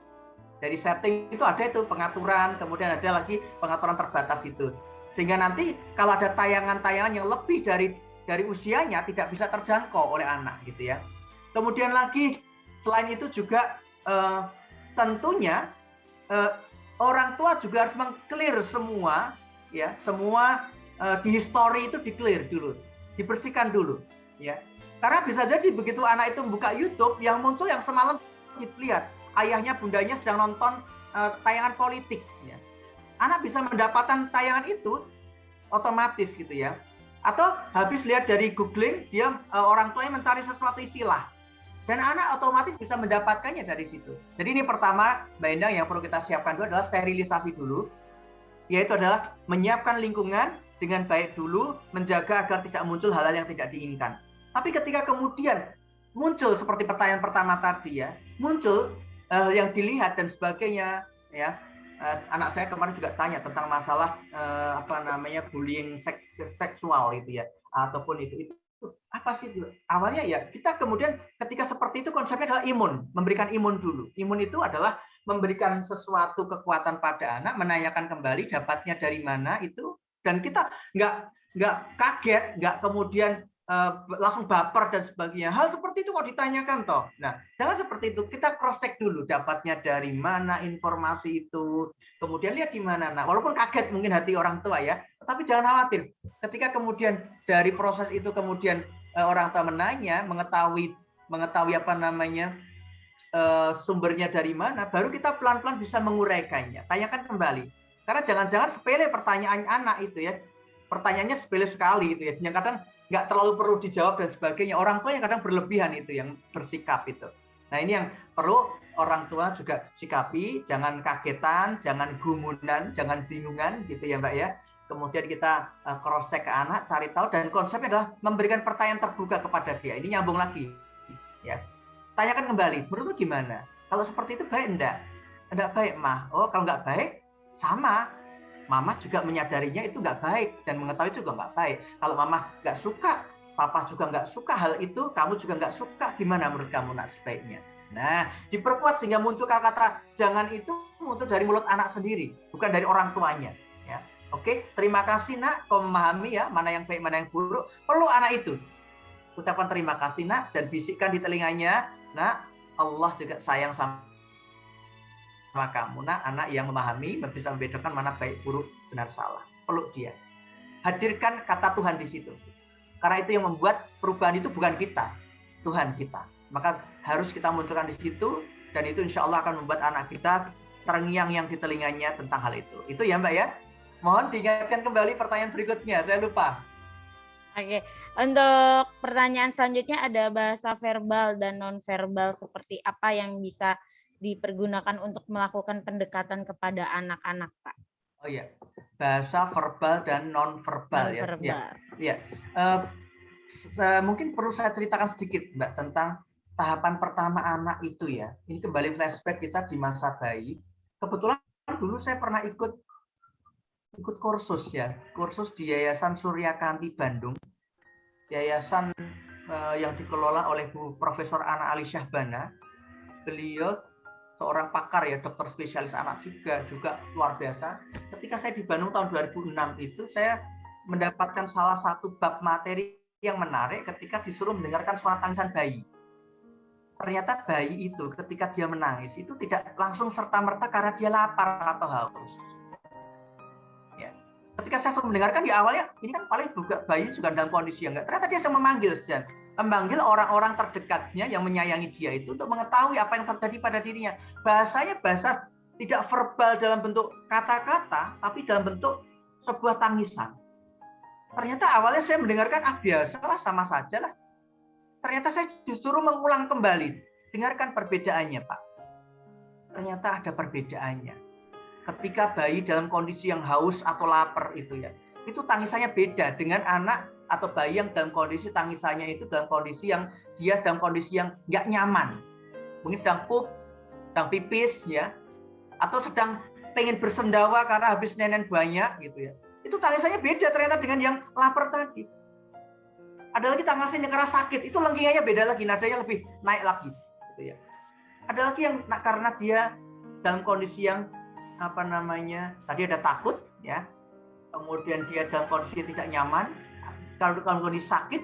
Dari setting itu ada itu pengaturan, kemudian ada lagi pengaturan terbatas itu. Sehingga nanti kalau ada tayangan-tayangan yang lebih dari usianya tidak bisa terjangkau oleh anak gitu ya. Kemudian lagi selain itu juga tentunya orang tua juga harus meng-clear semua ya, semua di history itu di-clear dulu, dibersihkan dulu ya. Karena bisa jadi begitu anak itu membuka YouTube, yang muncul yang semalam dilihat ayahnya bundanya sedang nonton tayangan politik ya. Anak bisa mendapatkan tayangan itu otomatis gitu ya. Atau habis lihat dari googling, dia orang tuanya mencari sesuatu istilah dan anak otomatis bisa mendapatkannya dari situ. Jadi ini pertama Mbak Endang yang perlu kita siapkan dulu adalah sterilisasi dulu, yaitu adalah menyiapkan lingkungan dengan baik dulu, menjaga agar tidak muncul hal-hal yang tidak diinginkan. Tapi ketika kemudian muncul seperti pertanyaan pertama tadi ya, muncul yang dilihat dan sebagainya ya. Anak saya kemarin juga tanya tentang masalah bullying seksual itu ya, ataupun itu apa sih itu? Awalnya ya kita kemudian ketika seperti itu konsepnya adalah imun, memberikan imun dulu. Imun itu adalah memberikan sesuatu kekuatan pada anak, menanyakan kembali dapatnya dari mana itu, dan kita nggak kaget, nggak kemudian langsung baper dan sebagainya. Hal seperti itu kok ditanyakan toh. Nah, jangan seperti itu. Kita cross check dulu dapatnya dari mana informasi itu. Kemudian lihat di mana. Nah, walaupun kaget mungkin hati orang tua ya, tapi jangan khawatir. Ketika kemudian dari proses itu kemudian orang tua menanya, mengetahui apa namanya sumbernya dari mana, baru kita pelan-pelan bisa menguraikannya. Tanyakan kembali. Karena jangan-jangan sepele pertanyaan anak itu ya. Pertanyaannya sepele sekali itu ya. Yang kadang nggak terlalu perlu dijawab dan sebagainya. Orang tua yang kadang berlebihan itu yang bersikap itu. Nah ini yang perlu orang tua juga sikapi. Jangan kagetan, jangan gumunan, jangan bingungan gitu ya Mbak ya. Kemudian kita cross check ke anak, cari tahu, dan konsepnya adalah memberikan pertanyaan terbuka kepada dia. Ini nyambung lagi ya. Tanyakan kembali, menurut lu gimana? Kalau seperti itu baik enggak? Enggak baik, Mah. Oh, kalau enggak baik, sama. Mama juga menyadarinya itu enggak baik dan mengetahui juga enggak baik. Kalau Mama enggak suka, Papa juga enggak suka hal itu, kamu juga enggak suka, gimana menurut kamu nak sebaiknya? Nah, diperkuat sehingga muncul kata-kata jangan itu muncul dari mulut anak sendiri, bukan dari orang tuanya. Ya. Oke, terima kasih nak, kau memahami ya mana yang baik, mana yang buruk. Perlu anak itu. Ucapkan terima kasih nak dan bisikkan di telinganya, nak, Allah juga sayang sama kamu, nak, anak yang memahami, bisa membedakan mana baik buruk, benar salah. Peluk dia. Hadirkan kata Tuhan di situ. Karena itu yang membuat perubahan itu bukan kita, Tuhan kita. Maka harus kita munculkan di situ, dan itu insya Allah akan membuat anak kita terngiang-ngiang di telinganya tentang hal itu. Itu ya Mbak ya. Mohon diingatkan kembali pertanyaan berikutnya, saya lupa. Oke, untuk pertanyaan selanjutnya ada bahasa verbal dan non-verbal seperti apa yang bisa dipergunakan untuk melakukan pendekatan kepada anak-anak, Pak? Oh iya, bahasa verbal dan non-verbal ya. Ya, Non-verbal. ya. Mungkin perlu saya ceritakan sedikit, Mbak, tentang tahapan pertama anak itu ya. Ini kembali flashback kita di masa bayi. Kebetulan dulu saya pernah ikut kursus ya, kursus di Yayasan Surya Kanti Bandung. Yayasan yang dikelola oleh Bu Profesor Ana Ali Syahbana. Beliau seorang pakar ya, dokter spesialis anak juga luar biasa. Ketika saya di Bandung tahun 2006 itu, saya mendapatkan salah satu bab materi yang menarik ketika disuruh mendengarkan suara tangisan bayi. Ternyata bayi itu ketika dia menangis itu tidak langsung serta-merta karena dia lapar atau haus. Ya. Ketika saya suruh mendengarkan di awalnya, ini kan paling juga bayi juga dalam kondisi yang enggak. Ternyata dia sedang memanggil orang-orang terdekatnya yang menyayangi dia itu untuk mengetahui apa yang terjadi pada dirinya. Bahasanya bahasa tidak verbal dalam bentuk kata-kata, tapi dalam bentuk sebuah tangisan. Ternyata awalnya saya mendengarkan biasalah, sama saja lah. Ternyata saya justru mengulang kembali. Dengarkan perbedaannya, Pak. Ternyata ada perbedaannya. Ketika bayi dalam kondisi yang haus atau lapar itu ya, itu tangisannya beda dengan anak atau bayi yang dalam kondisi tangisannya itu dalam kondisi yang dia dalam kondisi yang nggak nyaman. Mungkin sedang pup, sedang pipis ya, atau sedang pengen bersendawa karena habis nenen banyak gitu ya. Itu tangisannya beda ternyata dengan yang lapar tadi. Ada lagi tangisannya karena sakit, itu lengkingannya beda lagi, nadanya lebih naik lagi gitu ya. Ada lagi yang karena dia dalam kondisi yang apa namanya, tadi ada takut ya, kemudian dia dalam kondisi tidak nyaman, kalau dalam kondisi sakit,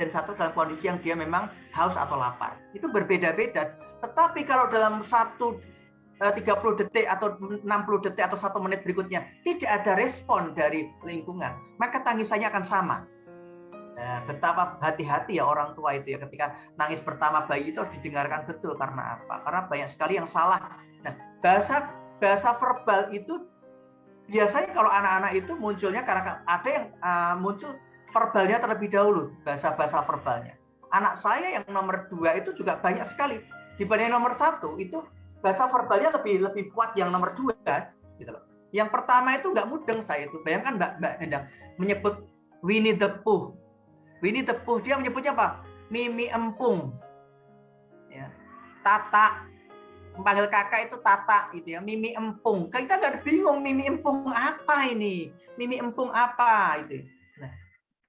dan satu dalam kondisi yang dia memang haus atau lapar. Itu berbeda-beda. Tetapi kalau dalam 30 detik atau 60 detik atau 1 menit berikutnya tidak ada respon dari lingkungan, maka tangisannya akan sama. Nah, betapa hati-hati ya orang tua itu ya ketika nangis pertama bayi itu harus didengarkan betul. Karena apa? Karena banyak sekali yang salah. Nah, bahasa verbal itu biasanya kalau anak-anak itu munculnya karena ada yang muncul verbalnya terlebih dahulu, bahasa verbalnya. Anak saya yang nomor 2 itu juga banyak sekali dibanding nomor 1 itu bahasa verbalnya lebih kuat yang nomor 2 gitu loh. Yang pertama itu nggak mudeng saya itu. Bayangkan Mbak Endang menyebut Winnie the Pooh. Winnie the Pooh dia menyebutnya apa? Mimi Empung. Ya. Tata, panggil kakak itu Tata gitu ya. Mimi Empung. Kita nggak bingung Mimi Empung apa ini? Mimi Empung apa itu. Nah,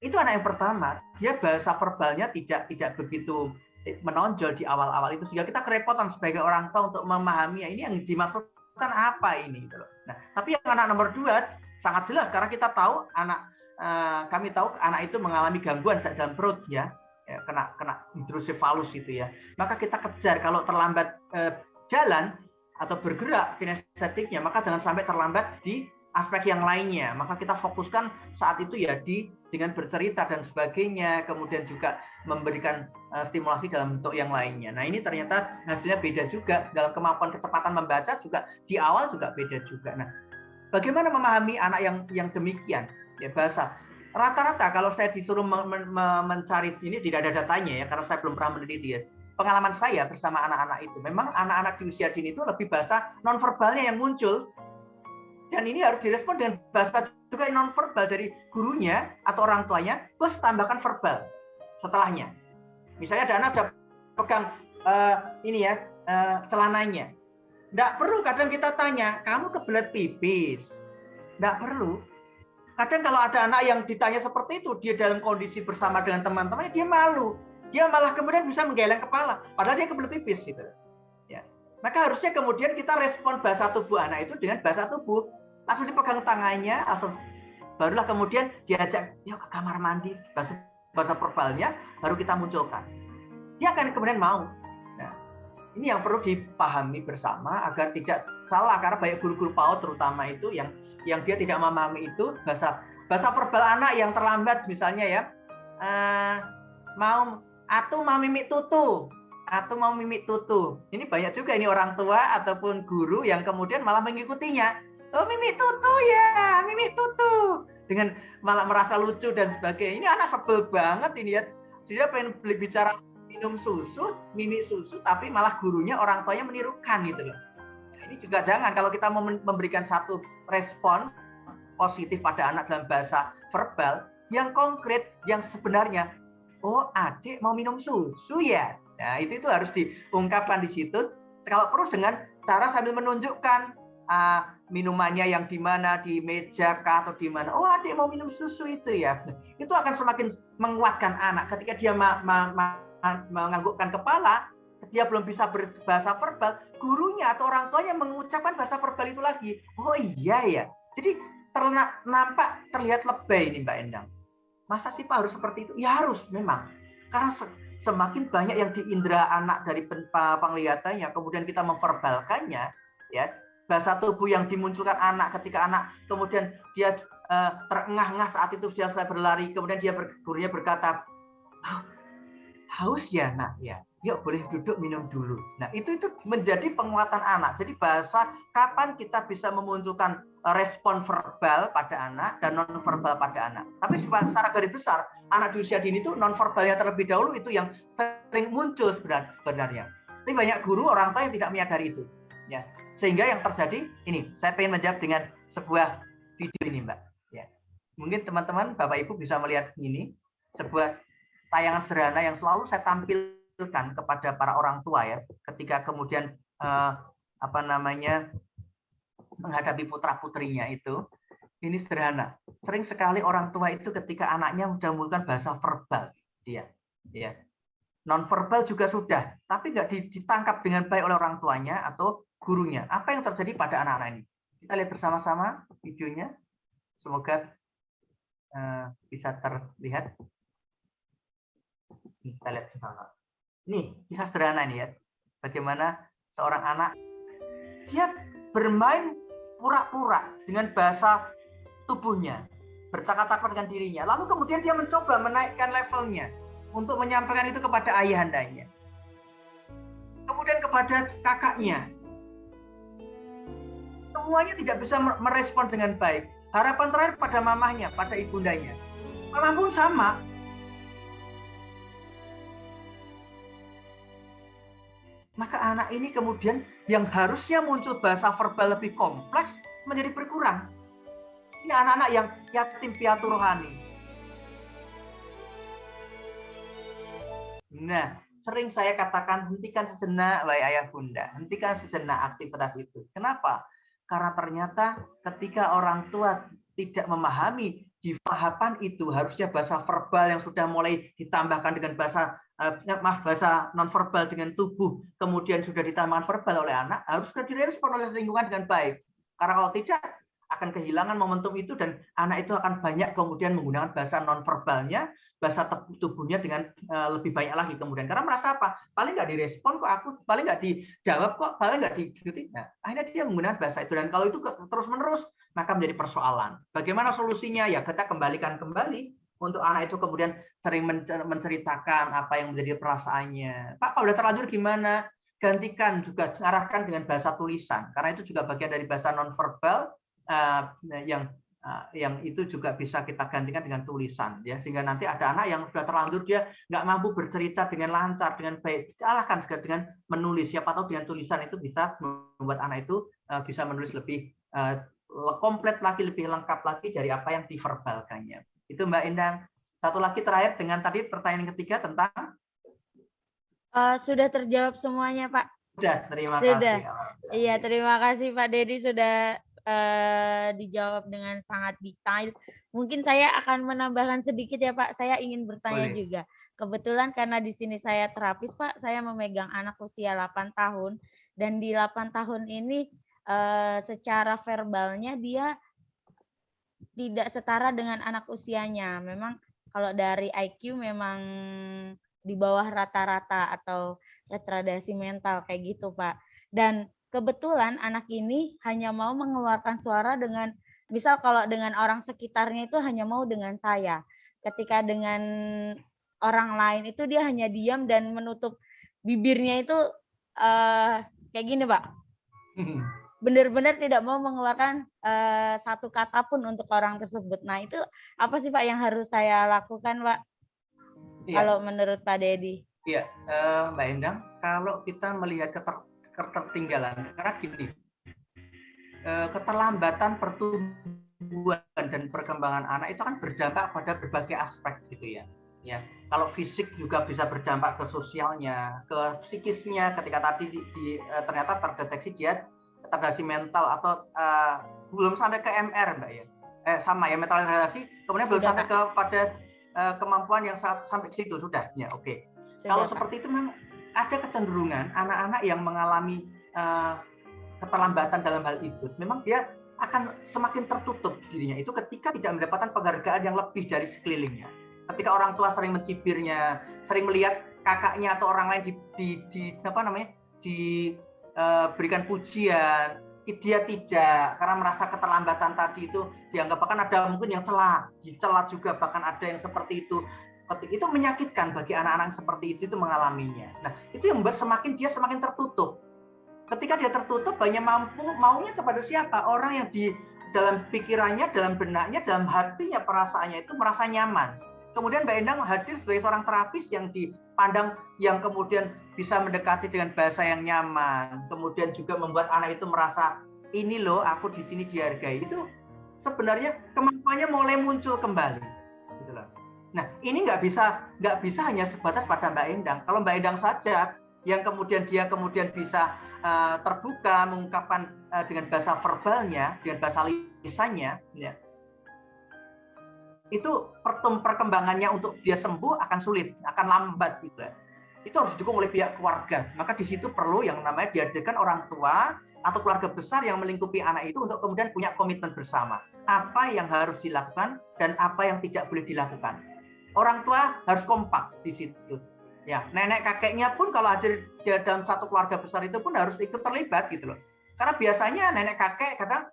itu anak yang pertama. Dia bahasa verbalnya tidak begitu menonjol di awal-awal itu sehingga kita kerepotan sebagai orang tua untuk memahami ini yang dimaksudkan apa ini gitu loh. Nah, tapi yang anak nomor 2 sangat jelas karena kita tahu kami tahu anak itu mengalami gangguan saat dalam perut ya, kena hidrosefalus itu ya. Maka kita kejar kalau terlambat jalan atau bergerak kinestetiknya, maka jangan sampai terlambat di aspek yang lainnya. Maka kita fokuskan saat itu ya dengan bercerita dan sebagainya, kemudian juga memberikan stimulasi dalam bentuk yang lainnya. Nah, ini ternyata hasilnya beda juga dalam kemampuan kecepatan membaca juga di awal juga beda juga. Nah, bagaimana memahami anak yang demikian? Ya, bahasa. Rata-rata kalau saya disuruh mencari ini tidak ada datanya ya, karena saya belum pernah meneliti ya. Pengalaman saya bersama anak-anak itu, memang anak-anak di usia dini itu lebih bahasa nonverbalnya yang muncul. Dan ini harus direspon dengan bahasa juga nonverbal dari gurunya atau orang tuanya, plus tambahkan verbal setelahnya. Misalnya ada anak ada pegang celananya. Nggak perlu kadang kita tanya, kamu kebelet pipis? Nggak perlu. Kadang kalau ada anak yang ditanya seperti itu, dia dalam kondisi bersama dengan teman-temannya, dia malu. Dia malah kemudian bisa menggeleng kepala, padahal dia kebelet pipis gitu. Ya. Maka harusnya kemudian kita respon bahasa tubuh anak itu dengan bahasa tubuh. Langsung dipegang tangannya, langsung barulah kemudian diajak, yuk ke kamar mandi, bahasa verbalnya baru kita munculkan. Dia akan kemudian mau. Nah, ini yang perlu dipahami bersama agar tidak salah, karena banyak guru-guru PAUD terutama itu yang dia tidak memahami itu bahasa verbal anak yang terlambat misalnya ya, mau mimik tutu, atau mau mimik tutu. Ini banyak juga ini orang tua ataupun guru yang kemudian malah mengikutinya. oh Mimi tutu ya, Mimi tutu. Dengan malah merasa lucu dan sebagainya. Ini anak sebel banget ini ya. Dia pengen bicara minum susu, Mimi susu, tapi malah gurunya, orang tuanya menirukan gitu loh. Nah, ini juga jangan, kalau kita mau memberikan satu respon positif pada anak dalam bahasa verbal, yang konkret, yang sebenarnya, oh adik mau minum susu ya. Nah itu harus diungkapkan di situ. Kalau perlu dengan cara sambil menunjukkan minumannya yang di mana, di meja kah atau di mana. Oh adik mau minum susu itu ya. Itu akan semakin menguatkan anak. Ketika dia menganggukkan kepala, dia belum bisa berbahasa verbal, gurunya atau orang tuanya mengucapkan bahasa verbal itu lagi. Oh iya ya. Jadi nampak terlihat lebay ini Mbak Endang. Masa sih Pak harus seperti itu? Ya harus memang. Karena semakin banyak yang diindra anak dari penglihatannya, kemudian kita memverbalkannya, ya bahasa tubuh yang dimunculkan anak ketika anak kemudian dia terengah-engah saat itu dia selesai berlari, kemudian gurunya berkata, haus ya nak ya, yuk boleh duduk minum dulu. Nah itu menjadi penguatan anak. Jadi bahasa kapan kita bisa memunculkan respon verbal pada anak dan non verbal pada anak. Tapi secara garis besar anak di usia dini itu non verbalnya terlebih dahulu itu yang sering muncul sebenarnya. Tapi banyak guru orang tua yang tidak menyadari itu. Ya sehingga yang terjadi ini, saya ingin menjawab dengan sebuah video ini Mbak. Ya mungkin teman-teman Bapak Ibu bisa melihat ini sebuah tayangan sederhana yang selalu saya tampilkan kepada para orang tua ya, ketika kemudian menghadapi putra-putrinya itu. Ini sederhana. Sering sekali orang tua itu ketika anaknya sudah menggunakan bahasa verbal, dia, ya, non verbal juga sudah, tapi nggak ditangkap dengan baik oleh orang tuanya atau gurunya. Apa yang terjadi pada anak-anak ini? Kita lihat bersama-sama videonya. Semoga bisa terlihat. Kita lihat bersama. Nih, kisah sederhana nih ya. Bagaimana seorang anak dia bermain pura-pura dengan bahasa tubuhnya, bercakap-cakap dengan dirinya. Lalu kemudian dia mencoba menaikkan levelnya untuk menyampaikan itu kepada ayahandanya. Kemudian kepada kakaknya. Semuanya tidak bisa merespon dengan baik. Harapan terakhir pada mamahnya, pada ibundanya. Mama pun sama. Maka anak ini kemudian yang harusnya muncul bahasa verbal lebih kompleks menjadi berkurang. Ini anak-anak yang yatim piatu rohani. Nah, sering saya katakan hentikan sejenak, wahai ayah bunda. Hentikan sejenak aktivitas itu. Kenapa? Karena ternyata ketika orang tua tidak memahami di tahapan itu harusnya bahasa verbal yang sudah mulai ditambahkan dengan bahasa nonverbal dengan tubuh, kemudian sudah ditambahkan verbal oleh anak, harus sudah direspon oleh lingkungan dengan baik. Karena kalau tidak, akan kehilangan momentum itu dan anak itu akan banyak kemudian menggunakan bahasa nonverbalnya, bahasa tubuhnya dengan lebih banyak lagi kemudian. Karena merasa apa? Paling nggak direspon kok aku, paling nggak dijawab kok, paling nggak diikuti. Nah, akhirnya dia menggunakan bahasa itu dan kalau itu terus-menerus maka menjadi persoalan. Bagaimana solusinya? Ya kita kembalikan kembali untuk anak itu kemudian sering menceritakan apa yang menjadi perasaannya. Pak, kalau udah terlanjur gimana? Gantikan juga, arahkan dengan bahasa tulisan. Karena itu juga bagian dari bahasa nonverbal yang itu juga bisa kita gantikan dengan tulisan. Ya, sehingga nanti ada anak yang sudah terlanjur dia nggak mampu bercerita dengan lancar, dengan baik. Alahkan dengan menulis. Siapa tahu dengan tulisan itu bisa membuat anak itu bisa menulis lebih komplit lagi, lebih lengkap lagi dari apa yang diverbalkannya. Itu Mbak Endang. Satu lagi terakhir dengan tadi pertanyaan ketiga tentang sudah terjawab semuanya Pak. Sudah, terima Sudah. kasih. Iya, terima kasih Pak Dedi sudah dijawab dengan sangat detail. Mungkin saya akan menambahkan sedikit ya Pak. Saya ingin bertanya Boleh. juga. Kebetulan karena di sini saya terapis Pak, saya memegang anak usia 8 tahun dan di 8 tahun ini secara verbalnya dia tidak setara dengan anak usianya. Memang kalau dari IQ memang di bawah rata-rata atau retardasi mental kayak gitu, Pak. Dan kebetulan anak ini hanya mau mengeluarkan suara dengan, misal kalau dengan orang sekitarnya itu hanya mau dengan saya. Ketika dengan orang lain itu dia hanya diam dan menutup bibirnya itu kayak gini, Pak. benar-benar tidak mau mengeluarkan satu kata pun untuk orang tersebut. Nah, itu apa sih Pak yang harus saya lakukan, Pak? Iya. Kalau menurut Pak Dedi? Iya, Mbak Endang, kalau kita melihat ketertinggalan, karena gini, keterlambatan pertumbuhan dan perkembangan anak itu kan berdampak pada berbagai aspek gitu ya. Ya, kalau fisik juga bisa berdampak ke sosialnya, ke psikisnya. Ketika tadi ternyata terdeteksi dia retardasi mental atau belum sampai ke MR, Mbak ya. Sama ya, mental retardasi, kemudian belum sampai kepada kemampuan yang sampai ke situ sudah. Ya, oke. Kalau seperti itu memang ada kecenderungan anak-anak yang mengalami keterlambatan dalam hal itu, memang dia akan semakin tertutup dirinya itu ketika tidak mendapatkan penghargaan yang lebih dari sekelilingnya. Ketika orang tua sering mencibirnya, sering melihat kakaknya atau orang lain diberikan pujian, dia tidak, karena merasa keterlambatan tadi itu dianggap bahkan ada mungkin yang dicela juga, bahkan ada yang seperti itu. Itu menyakitkan bagi anak-anak seperti itu mengalaminya. Nah, itu yang membuat dia semakin tertutup. Ketika dia tertutup, banyak maunya kepada siapa? Orang yang di dalam pikirannya, dalam benaknya, dalam hatinya, perasaannya itu merasa nyaman. Kemudian Mbak Endang hadir sebagai seorang terapis yang dipandang, yang kemudian bisa mendekati dengan bahasa yang nyaman, kemudian juga membuat anak itu merasa, ini loh aku di sini dihargai. Itu sebenarnya kemampuannya mulai muncul kembali. Gitu loh. Nah, ini nggak bisa hanya sebatas pada Mbak Endang. Kalau Mbak Endang saja yang kemudian bisa terbuka mengungkapkan dengan bahasa verbalnya, dengan bahasa lisannya, ya, itu perkembangannya untuk dia sembuh akan sulit, akan lambat gitu. Itu harus didukung oleh pihak keluarga. Maka di situ perlu yang namanya dihadirkan orang tua atau keluarga besar yang melingkupi anak itu untuk kemudian punya komitmen bersama. Apa yang harus dilakukan dan apa yang tidak boleh dilakukan. Orang tua harus kompak di situ. Ya, nenek kakeknya pun kalau hadir dalam satu keluarga besar itu pun harus ikut terlibat gitu loh. Karena biasanya nenek kakek kadang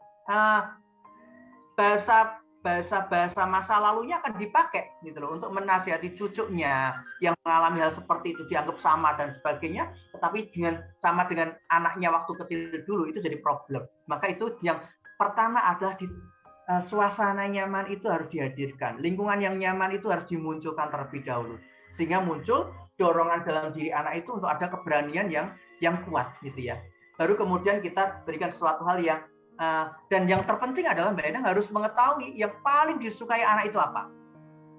bahasa masa lalunya akan dipakai gitu loh untuk menasihati cucunya yang mengalami hal seperti itu, dianggap sama dan sebagainya, tetapi sama dengan anaknya waktu kecil dulu itu jadi problem. Maka itu yang pertama adalah suasana nyaman itu harus dihadirkan. Lingkungan yang nyaman itu harus dimunculkan terlebih dahulu. Sehingga muncul dorongan dalam diri anak itu untuk ada keberanian yang kuat gitu ya. Baru kemudian kita berikan suatu hal yang dan yang terpenting adalah Mbak Endang harus mengetahui yang paling disukai anak itu apa.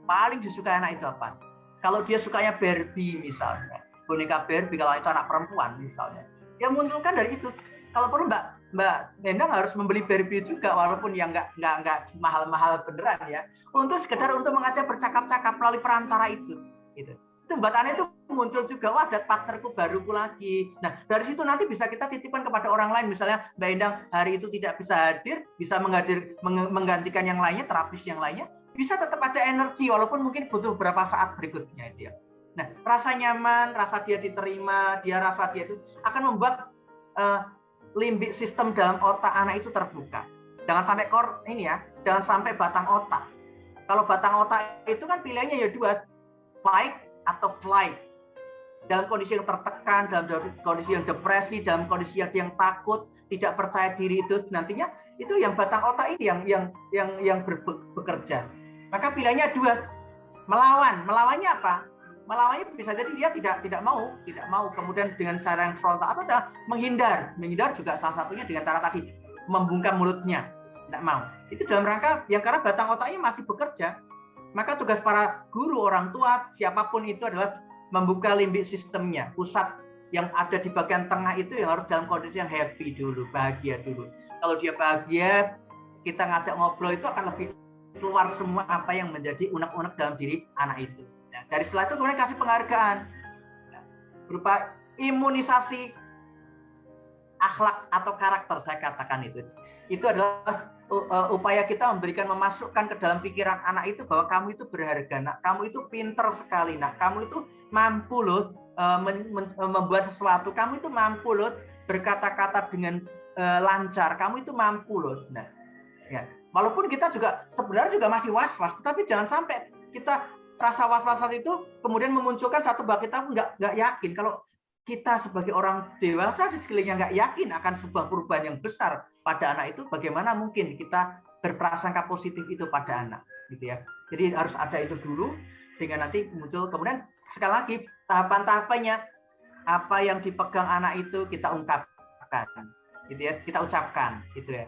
Paling disukai anak itu apa. Kalau dia sukanya Barbie misalnya, boneka Barbie kalau itu anak perempuan misalnya, ya munculkan dari itu. Kalau perlu Mbak Endang harus membeli Barbie juga walaupun yang nggak mahal-mahal beneran ya, untuk sekedar untuk mengajak bercakap-cakap melalui perantara itu. Gitu. Itu Mbak Tani itu muncul juga, wah ada partnerku baruku lagi. Nah dari situ nanti bisa kita titipkan kepada orang lain, misalnya Mbak Endang hari itu tidak bisa hadir, bisa menggantikan yang lainnya, terapis yang lainnya, bisa tetap ada energi walaupun mungkin butuh beberapa saat berikutnya dia. Nah rasa nyaman, rasa dia diterima, rasa dia itu akan membuat limbik sistem dalam otak anak itu terbuka. Jangan sampai jangan sampai batang otak. Kalau batang otak itu kan pilihannya ya dua, fight atau flight. Dalam kondisi yang tertekan, dalam kondisi yang depresi, dalam kondisi yang takut, tidak percaya diri itu nantinya itu yang batang otak ini yang bekerja. Maka pilihannya dua, melawan. Melawannya apa? Melawannya bisa jadi dia tidak mau. Kemudian dengan cara yang frontal atau adalah menghindar juga salah satunya dengan cara tadi membungkam mulutnya, tidak mau. Itu dalam rangka yang karena batang otaknya masih bekerja. Maka tugas para guru, orang tua, siapapun itu adalah membuka limbik sistemnya, pusat yang ada di bagian tengah itu yang harus dalam kondisi yang happy dulu, bahagia dulu. Kalau dia bahagia, kita ngajak ngobrol itu akan lebih keluar semua apa yang menjadi unek-unek dalam diri anak itu. Nah, dari setelah itu kemudian kasih penghargaan berupa imunisasi akhlak atau karakter, saya katakan itu. Itu adalah upaya kita memasukkan ke dalam pikiran anak itu bahwa kamu itu berharga, nak, kamu itu pinter sekali, nak, kamu itu mampu loh membuat sesuatu, kamu itu mampu loh berkata-kata dengan lancar, kamu itu mampu loh. Nah, ya, walaupun kita juga sebenarnya juga masih was-was, tetapi jangan sampai kita rasa was-was itu kemudian memunculkan satu bahwa kita nggak yakin kalau kita sebagai orang dewasa di sekelilingnya nggak yakin akan sebuah perubahan yang besar pada anak itu, bagaimana mungkin kita berprasangka positif itu pada anak, gitu ya. Jadi harus ada itu dulu, sehingga nanti muncul. Kemudian sekali lagi tahapan-tahapannya, apa yang dipegang anak itu kita ungkapkan, gitu ya, kita ucapkan, gitu ya.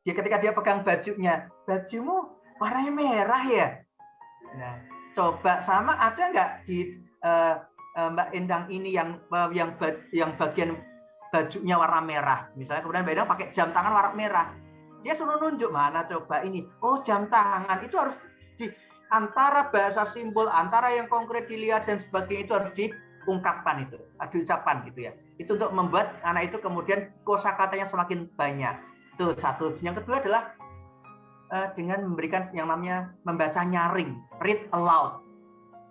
Dia ketika dia pegang bajunya, bajumu warnanya merah ya. Nah, coba sama ada nggak di Mbak Endang ini yang bagian bajunya warna merah, misalnya, kemudian Mbak Endang pakai jam tangan warna merah, dia suruh nunjuk mana coba ini, oh jam tangan, itu harus di antara bahasa simbol, antara yang konkret dilihat dan sebagainya itu harus diungkapkan, itu diucapkan, gitu ya. Itu untuk membuat anak itu kemudian kosakatanya semakin banyak. Itu satu. Yang kedua adalah dengan memberikan yang namanya membaca nyaring, read aloud.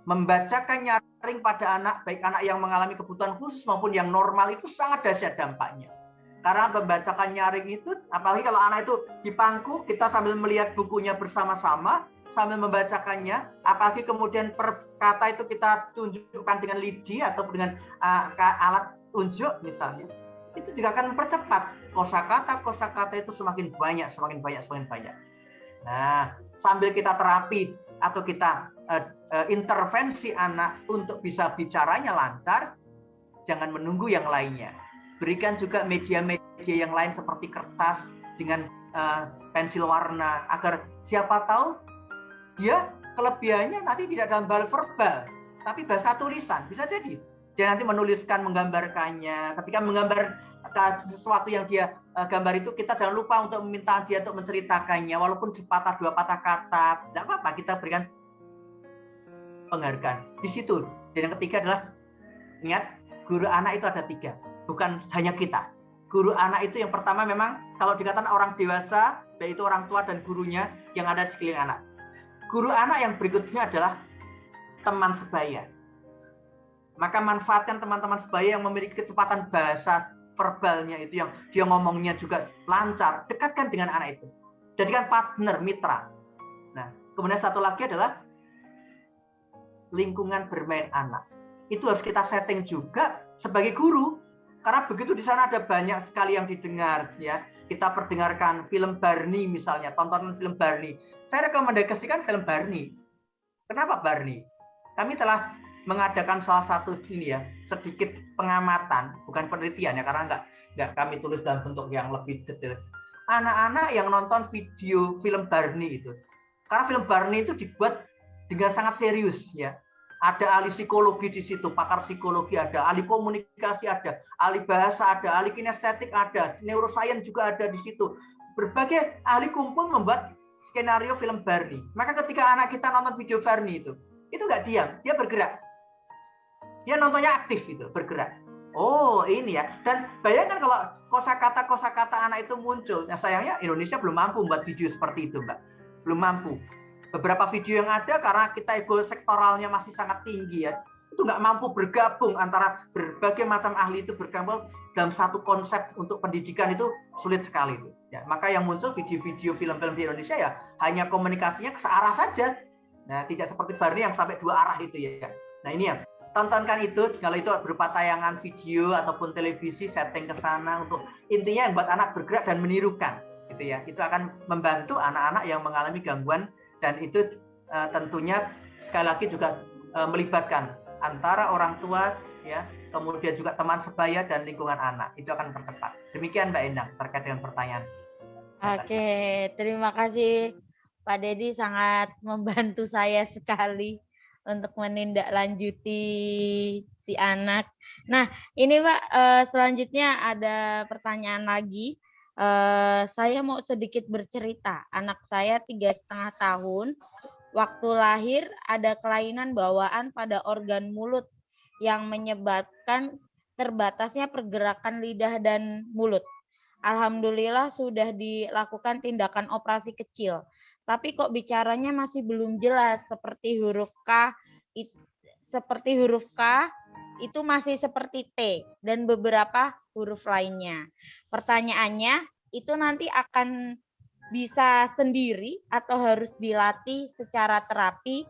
Membacakan nyaring pada anak, baik anak yang mengalami kebutuhan khusus maupun yang normal, itu sangat dahsyat dampaknya. Karena membacakan nyaring itu, apalagi kalau anak itu di pangku, kita sambil melihat bukunya bersama-sama, sambil membacakannya, apalagi kemudian per kata itu kita tunjukkan dengan lidi atau dengan alat tunjuk misalnya, itu juga akan mempercepat kosakata itu semakin banyak. Nah, sambil kita terapi atau kita intervensi anak untuk bisa bicaranya lancar, jangan menunggu yang lainnya. Berikan juga media-media yang lain seperti kertas dengan pensil warna, agar siapa tahu dia kelebihannya nanti tidak dalam hal verbal, tapi bahasa tulisan. Bisa jadi dia nanti menuliskan, menggambarkannya. Ketika menggambar sesuatu yang dia gambar itu, kita jangan lupa untuk meminta dia untuk menceritakannya, walaupun sepatah dua patah kata, tidak apa-apa, kita berikan penghargaan di situ. Dan yang ketiga adalah, ingat, guru anak itu ada 3, bukan hanya kita. Guru anak itu yang pertama memang kalau dikatakan orang dewasa, yaitu orang tua dan gurunya yang ada di sekeliling anak. Guru anak yang berikutnya adalah teman sebaya. Maka manfaatkan teman-teman sebaya yang memiliki kecepatan bahasa verbalnya itu, yang dia ngomongnya juga lancar, dekatkan dengan anak itu. Jadikan partner, mitra. Nah, kemudian satu lagi adalah lingkungan bermain anak. Itu harus kita setting juga sebagai guru, karena begitu di sana ada banyak sekali yang didengar, ya. Kita perdengarkan film Barney misalnya, tontonan film Barney. Saya rekomendasikan film Barney. Kenapa Barney? Kami telah mengadakan salah satu ini ya, sedikit pengamatan, bukan penelitian ya, karena nggak kami tulis dalam bentuk yang lebih detail. Anak-anak yang nonton video film Barney itu, karena film Barney itu dibuat dengan sangat serius ya. Ada ahli psikologi di situ, pakar psikologi ada, ahli komunikasi ada, ahli bahasa ada, ahli kinestetik ada, neuroscience juga ada di situ. Berbagai ahli kumpul membuat skenario film Barney. Maka ketika anak kita nonton video Barney itu nggak diam, dia bergerak. Dia nontonnya aktif gitu, bergerak. Oh ini ya. Dan bayangkan kalau kosakata anak itu muncul. Nah sayangnya Indonesia belum mampu membuat video seperti itu, Mbak. Belum mampu. Beberapa video yang ada, karena kita ego sektoralnya masih sangat tinggi ya, itu nggak mampu bergabung antara berbagai macam ahli itu bergabung dalam satu konsep untuk pendidikan, itu sulit sekali itu. Ya, maka yang muncul video-video film-film di Indonesia ya hanya komunikasinya ke searah saja. Nah, tidak seperti Barney yang sampai 2 arah itu ya. Nah, ini ya, tontonkan itu, kalau itu berupa tayangan video ataupun televisi, setting ke sana untuk intinya yang buat anak bergerak dan menirukan gitu ya. Itu akan membantu anak-anak yang mengalami gangguan, dan itu tentunya sekali lagi juga melibatkan antara orang tua ya, kemudian juga teman sebaya dan lingkungan anak. Itu akan mempercepat. Demikian Mbak Endang terkait dengan pertanyaan. Oke, terima kasih Pak Dedi, sangat membantu saya sekali untuk menindaklanjuti si anak. Nah, ini Pak, selanjutnya ada pertanyaan lagi. Saya mau sedikit bercerita. Anak saya 3,5 tahun. Waktu lahir ada kelainan bawaan pada organ mulut yang menyebabkan terbatasnya pergerakan lidah dan mulut. Alhamdulillah sudah dilakukan tindakan operasi kecil. Tapi kok bicaranya masih belum jelas, seperti huruf K itu masih seperti T dan beberapa huruf lainnya. Pertanyaannya, itu nanti akan bisa sendiri atau harus dilatih secara terapi,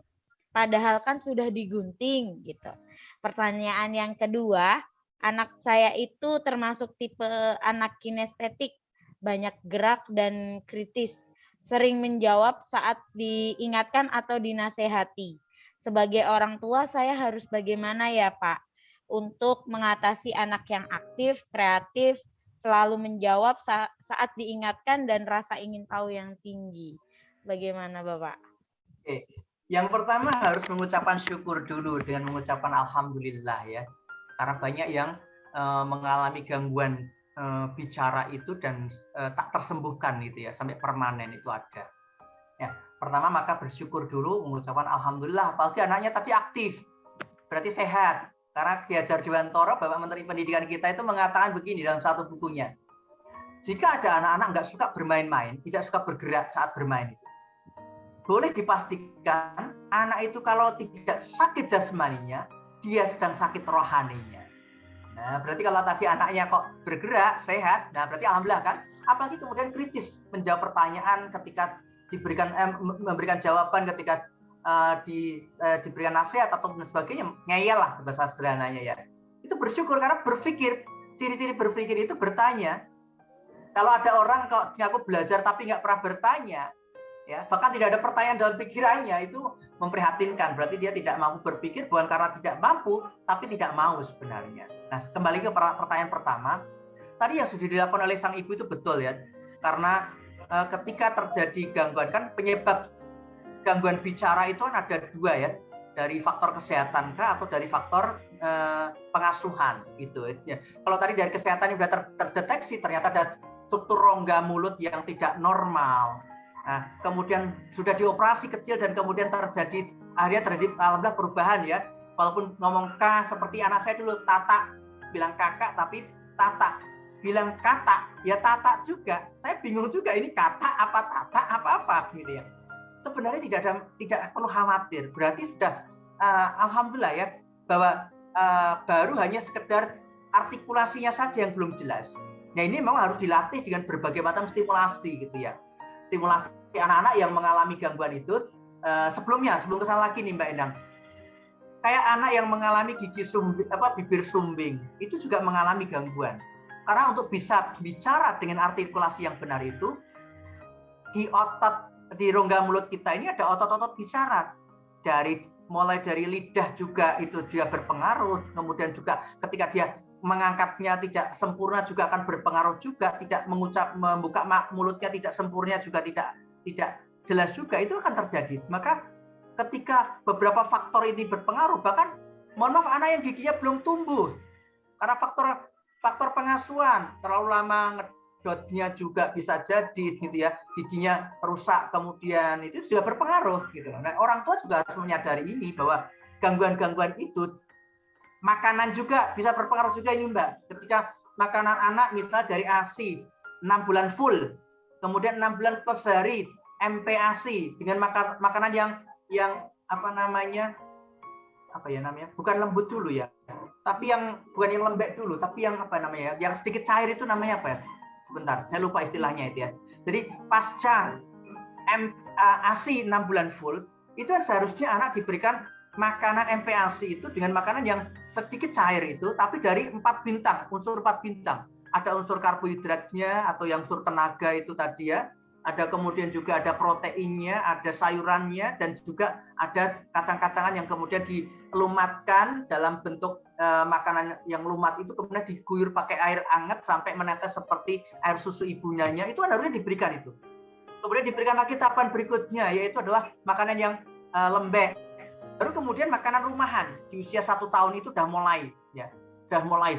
padahal kan sudah digunting gitu. Pertanyaan yang kedua, Anak saya itu termasuk tipe anak kinestetik, banyak gerak dan kritis, sering menjawab saat diingatkan atau dinasehati. Sebagai orang tua, saya harus bagaimana ya, Pak, untuk mengatasi anak yang aktif, kreatif, selalu menjawab saat diingatkan dan rasa ingin tahu yang tinggi. Bagaimana, Bapak? Oke. Yang pertama harus mengucapkan syukur dulu dengan mengucapkan alhamdulillah ya. Karena banyak yang mengalami gangguan bicara itu dan tak tersembuhkan gitu ya, sampai permanen itu ada. Ya, pertama maka bersyukur dulu, mengucapkan alhamdulillah, apalagi anaknya tadi aktif, berarti sehat. Karena Ki Hajar Dewantara, Bapak Menteri Pendidikan kita itu mengatakan begini dalam satu bukunya. Jika ada anak-anak nggak suka bermain-main, tidak suka bergerak saat bermain, boleh dipastikan anak itu kalau tidak sakit jasmaninya, dia sedang sakit rohaninya. Nah, berarti kalau tadi anaknya kok bergerak, sehat, nah berarti alhamdulillah kan. Apalagi kemudian kritis menjawab pertanyaan ketika memberikan jawaban ketika diberikan nasihat atau sebagainya, ngeyel lah bahasa sederhananya ya. Itu bersyukur karena berpikir, ciri-ciri berpikir itu bertanya. Kalau ada orang kok ngaku belajar tapi nggak pernah bertanya, ya bahkan tidak ada pertanyaan dalam pikirannya, itu memprihatinkan. Berarti dia tidak mampu berpikir, bukan karena tidak mampu, tapi tidak mau sebenarnya. Nah, kembali ke pertanyaan pertama, tadi yang sudah dilakukan oleh sang ibu itu betul ya, karena ketika terjadi gangguan, kan penyebab gangguan bicara itu kan ada dua ya, dari faktor kesehatan kah atau dari faktor pengasuhan gitu ya. Kalau tadi dari kesehatan yang sudah terdeteksi ternyata ada struktur rongga mulut yang tidak normal. Nah, kemudian sudah dioperasi kecil dan kemudian akhirnya terjadi alhamdulillah perubahan ya. Walaupun ngomong K seperti anak saya dulu, Tata, bilang kakak tapi Tata, bilang kata, ya Tata juga. Saya bingung juga ini kata apa Tata apa gitu ya. Sebenarnya tidak perlu khawatir. Berarti sudah alhamdulillah ya, bahwa baru hanya sekedar artikulasinya saja yang belum jelas. Nah, ini memang harus dilatih dengan berbagai macam stimulasi gitu ya. Stimulasi anak-anak yang mengalami gangguan itu sebelum kesana lagi nih Mbak Endang. Kayak anak yang mengalami bibir sumbing, itu juga mengalami gangguan. Karena untuk bisa bicara dengan artikulasi yang benar itu, di rongga mulut kita ini ada otot-otot bicara. Mulai dari lidah juga itu dia berpengaruh, kemudian juga ketika dia mengangkatnya tidak sempurna juga akan berpengaruh juga, tidak membuka mulutnya tidak sempurna juga tidak jelas juga, itu akan terjadi. Maka ketika beberapa faktor ini berpengaruh, bahkan mohon maaf anak yang giginya belum tumbuh karena faktor pengasuhan, terlalu lama ngedotnya juga bisa jadi gitu ya, giginya rusak kemudian, itu juga berpengaruh gitu. Nah, orang tua juga harus menyadari ini bahwa gangguan-gangguan itu, makanan juga bisa berpengaruh juga ini Mbak. Ketika makanan anak misalnya dari ASI 6 bulan full, kemudian 6 bulan plus hari MPASI dengan makanan yang bukan lembut dulu ya, tapi bukan yang lembek dulu, tapi yang yang sedikit cair itu namanya apa ya? Sebentar, saya lupa istilahnya itu ya. Jadi pasca ASI 6 bulan full, itu seharusnya anak diberikan makanan MPASI itu dengan makanan yang sedikit cair itu, tapi dari 4 bintang, unsur 4 bintang. Ada unsur karbohidratnya atau yang unsur tenaga itu tadi ya, ada kemudian juga ada proteinnya, ada sayurannya, dan juga ada kacang-kacangan yang kemudian dilumatkan dalam bentuk makanan yang lumat itu, kemudian diguyur pakai air hangat sampai menetes seperti air susu ibunya, itu harusnya diberikan itu. Kemudian diberikan lagi tahapan berikutnya, yaitu adalah makanan yang lembek. Baru kemudian makanan rumahan di usia 1 tahun itu sudah mulai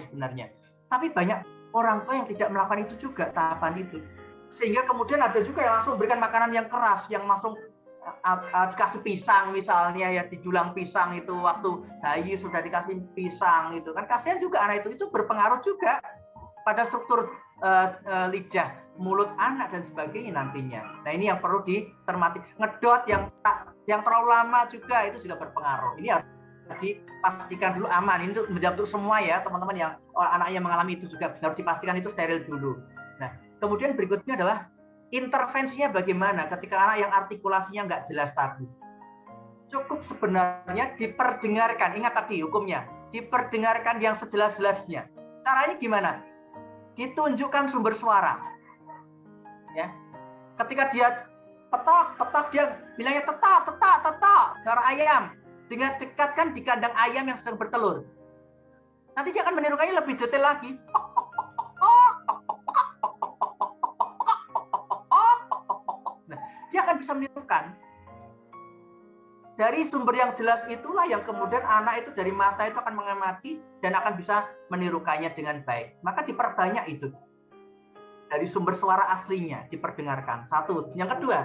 sebenarnya. Tapi banyak orang tua yang tidak melakukan itu juga tahapan itu. Sehingga kemudian ada juga yang langsung memberikan makanan yang keras, yang langsung dikasih pisang misalnya ya, dijulang pisang itu waktu bayi sudah dikasih pisang itu kan, kasihan juga anak itu berpengaruh juga pada struktur lidah, mulut anak dan sebagainya nantinya. Nah, ini yang perlu dicermati. Ngedot yang terlalu lama juga itu juga berpengaruh. Ini harus dipastikan dulu aman. Ini untuk menjawab untuk semua ya teman-teman yang anak yang mengalami itu juga harus dipastikan itu steril dulu. Nah, kemudian berikutnya adalah intervensinya bagaimana ketika anak yang artikulasinya nggak jelas tadi. Cukup sebenarnya diperdengarkan. Ingat tadi hukumnya, diperdengarkan yang sejelas-jelasnya. Caranya gimana? Ditunjukkan sumber suara. Ya. Ketika dia petak, dia bilangnya tetak, suara ayam. Dengan dekatkan di kandang ayam yang sedang bertelur. Nanti dia akan menirukannya lebih detail lagi. Nah, dia akan bisa menirukan. Dari sumber yang jelas itulah yang kemudian anak itu dari mata itu akan mengamati dan akan bisa menirukannya dengan baik. Maka diperbanyak itu. Dari sumber suara aslinya diperdengarkan. Satu. Yang kedua,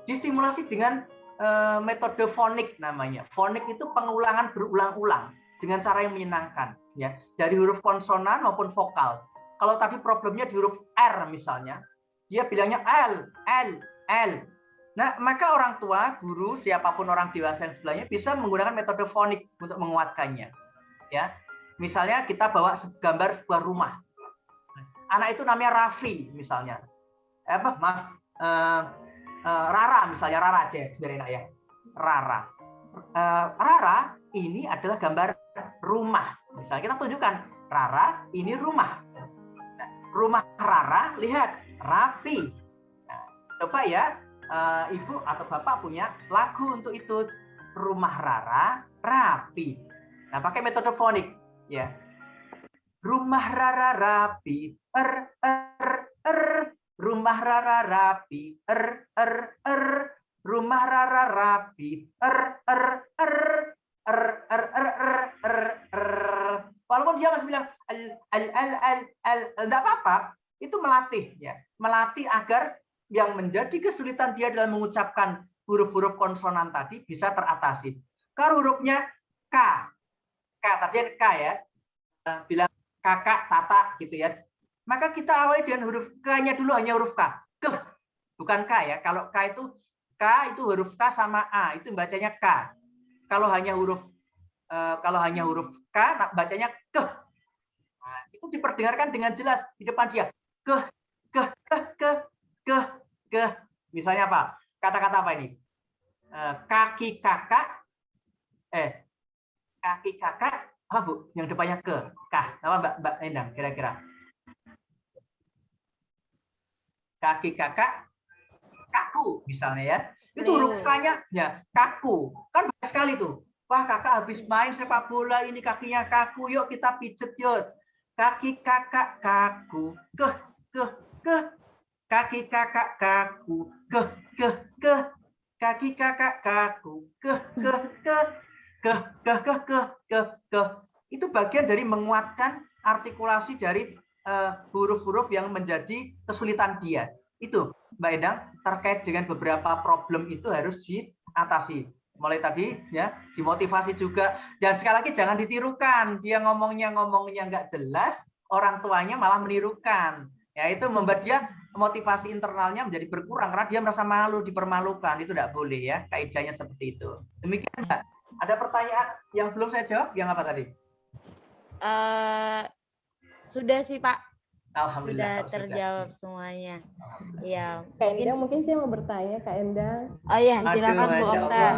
distimulasi dengan metode fonik namanya. Fonik itu pengulangan berulang-ulang dengan cara yang menyenangkan, ya, dari huruf konsonan maupun vokal. Kalau tadi problemnya di huruf R misalnya, dia bilangnya L. Nah, maka orang tua, guru, siapapun orang dewasa yang sebelahnya bisa menggunakan metode fonik untuk menguatkannya. Ya, misalnya kita bawa gambar sebuah rumah. Anak itu namanya Raffi misalnya. Rara misalnya, Rara aja biar enak ya. Rara ini adalah gambar rumah. Misalnya kita tunjukkan, Rara ini rumah. Nah, rumah Rara, lihat, rapi. Nah, coba ya, ibu atau bapak punya lagu untuk itu. Rumah Rara rapi. Nah, pakai metode fonik ya. Rumah Rara rapi, rumah Rara rapi, rumah Rara rapi, walaupun dia masih bilang enggak apa-apa, itu melatih ya, melatih agar yang menjadi kesulitan dia dalam mengucapkan huruf-huruf konsonan tadi bisa teratasi. Kalau hurufnya K tadi K ya, bilang kakak, tata gitu ya. Maka kita awali dengan huruf K-nya dulu, hanya huruf K. Bukan K ya. Kalau K itu huruf K sama A, itu bacanya K. Kalau hanya huruf K, bacanya ke. Nah, itu diperdengarkan dengan jelas di depan dia. Ke. Misalnya apa? Kata-kata apa ini? Kaki kakak. Kaki kakak. Apa Bu? Yang depannya ke. Kah. Apa Mbak Endang kira-kira? Kaki kakak. Kaku misalnya ya. Itu huruf K-nya ya, kaku. Kan banyak sekali tuh. Wah, kakak habis main sepak bola, ini kakinya kaku. Yuk kita pijet yuk. Kaki kakak kaku. Ke. Kaki kakak kaku. Ke. Kaki kakak kaku. Ke. Itu bagian dari menguatkan artikulasi dari huruf-huruf yang menjadi kesulitan dia. Itu Mbak Endang terkait dengan beberapa problem itu harus diatasi. Mulai tadi ya, dimotivasi juga, dan sekali lagi jangan ditirukan. Dia ngomongnya nggak jelas, orang tuanya malah menirukan. Ya, itu membuat dia motivasi internalnya menjadi berkurang karena dia merasa malu, dipermalukan. Itu tidak boleh ya, kaidahnya seperti itu. Demikian Mbak. Ada pertanyaan yang belum saya jawab, yang apa tadi? Sudah sih Pak. Alhamdulillah. Sudah terjawab semuanya. Iya. Kak Endang mungkin saya mau bertanya, Kak Endang. Oh iya, silakan Bu Okta.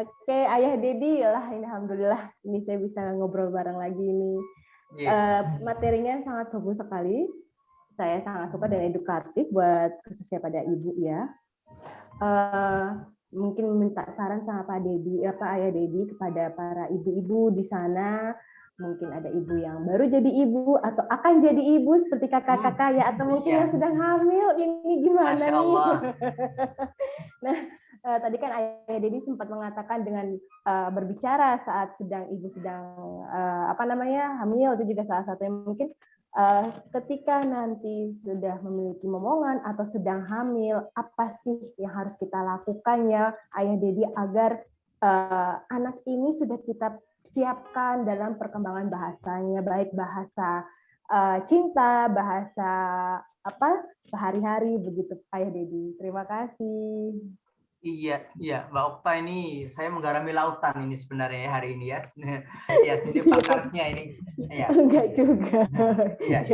Oke, Ayah Dedi lah, ini alhamdulillah ini saya bisa ngobrol bareng lagi ini. Materinya sangat bagus sekali. Saya sangat suka dan edukatif buat khususnya pada ibu ya. Mungkin minta saran sama Pak Dedi, Ayah Dedi kepada para ibu-ibu di sana. Mungkin ada ibu yang baru jadi ibu atau akan jadi ibu seperti kakak-kakak ya, atau mungkin yang sedang hamil, ini gimana nih? Nah, tadi kan Ayah Dedi sempat mengatakan dengan berbicara saat ibu sedang hamil, itu juga salah satu yang mungkin ketika nanti sudah memiliki momongan atau sedang hamil, apa sih yang harus kita lakukan ya Ayah Dedi agar anak ini sudah kita siapkan dalam perkembangan bahasanya, baik bahasa cinta, bahasa sehari-hari begitu Ayah Dedi. Terima kasih. Iya, Mbak Okta, ini saya menggarami lautan ini sebenarnya hari ini ya. Ya, jadi pakarnya ini. Ya. Enggak juga. Ya.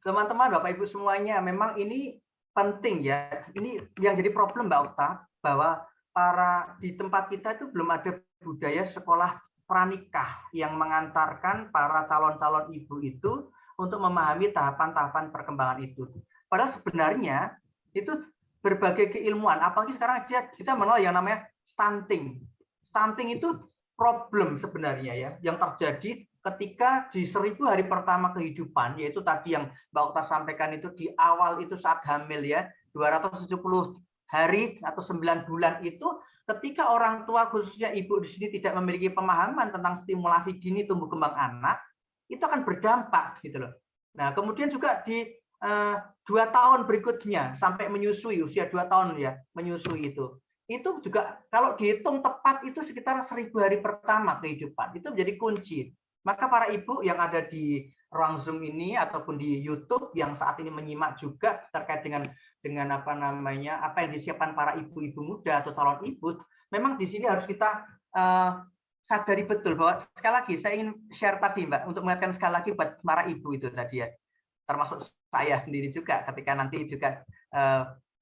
Teman-teman, Bapak Ibu semuanya, memang ini penting ya. Ini yang jadi problem Mbak Okta, bahwa di tempat kita itu belum ada budaya sekolah pranikah yang mengantarkan para calon-calon ibu itu untuk memahami tahapan-tahapan perkembangan itu. Padahal sebenarnya itu berbagai keilmuan, apalagi sekarang kita mengenal yang namanya stunting. Stunting itu problem sebenarnya ya, yang terjadi ketika di 1000 hari pertama kehidupan, yaitu tadi yang Mbak Okta sampaikan itu di awal itu saat hamil ya, 270 hari atau 9 bulan itu, ketika orang tua khususnya ibu di sini tidak memiliki pemahaman tentang stimulasi dini tumbuh kembang anak, itu akan berdampak gitu loh. Nah, kemudian juga di 2 tahun berikutnya sampai menyusui, usia 2 tahun ya menyusui itu juga kalau dihitung tepat itu sekitar 1000 hari pertama kehidupan, itu menjadi kunci. Maka para ibu yang ada di ruang Zoom ini ataupun di YouTube yang saat ini menyimak juga terkait dengan apa yang disiapkan para ibu-ibu muda atau calon ibu, memang di sini harus kita sadari betul bahwa sekali lagi saya ingin share tadi Mbak untuk mengingatkan sekali lagi buat para ibu itu tadi ya, termasuk saya sendiri juga ketika nanti juga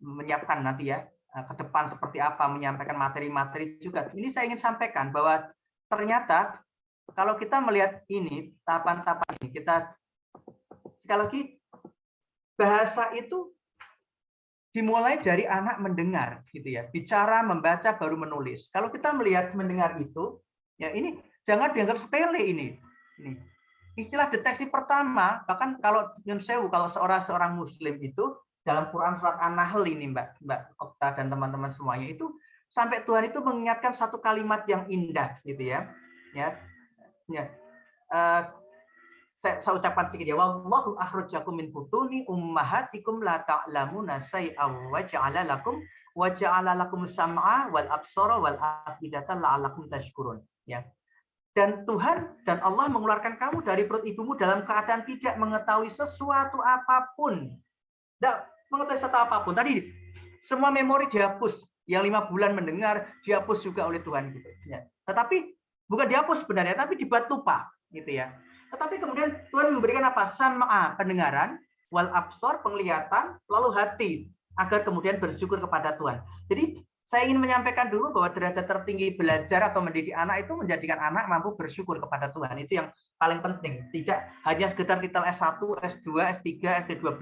menyiapkan nanti ya ke depan seperti apa menyampaikan materi-materi juga. Ini saya ingin sampaikan bahwa ternyata kalau kita melihat ini tahapan-tahapan ini, kita sekali lagi bahasa itu dimulai dari anak mendengar gitu ya, bicara, membaca, baru menulis. Kalau kita melihat mendengar itu ya, ini jangan dianggap sepele ini istilah deteksi pertama. Bahkan kalau nyun sewu, kalau seorang muslim itu dalam Quran surat An-Nahl ini Mbak Okta dan teman-teman semuanya itu sampai Tuhan itu mengingatkan satu kalimat yang indah gitu ya. Saya ucapkan sedikit ya, wallahu akhrajakum min butuni ummahatikum la ta'lamuna syai'an wa ja'ala lakum sam'a wal absara wal afidata la'allakum tashkurun ya. Dan Tuhan dan Allah mengeluarkan kamu dari perut ibumu dalam keadaan tidak mengetahui sesuatu apapun. Tidak mengetahui sesuatu apapun. Tadi semua memori dihapus. Yang 5 bulan mendengar dihapus juga oleh Tuhan gitu ya. Tetapi bukan dihapus sebenarnya, tapi dibuat lupa gitu ya. Tetapi kemudian Tuhan memberikan apa? Sam'a, pendengaran, wal absor, penglihatan, lalu hati agar kemudian bersyukur kepada Tuhan. Jadi saya ingin menyampaikan dulu bahwa derajat tertinggi belajar atau mendidik anak itu menjadikan anak mampu bersyukur kepada Tuhan. Itu yang paling penting. Tidak hanya sekedar titel S1, S2, S3, SD12,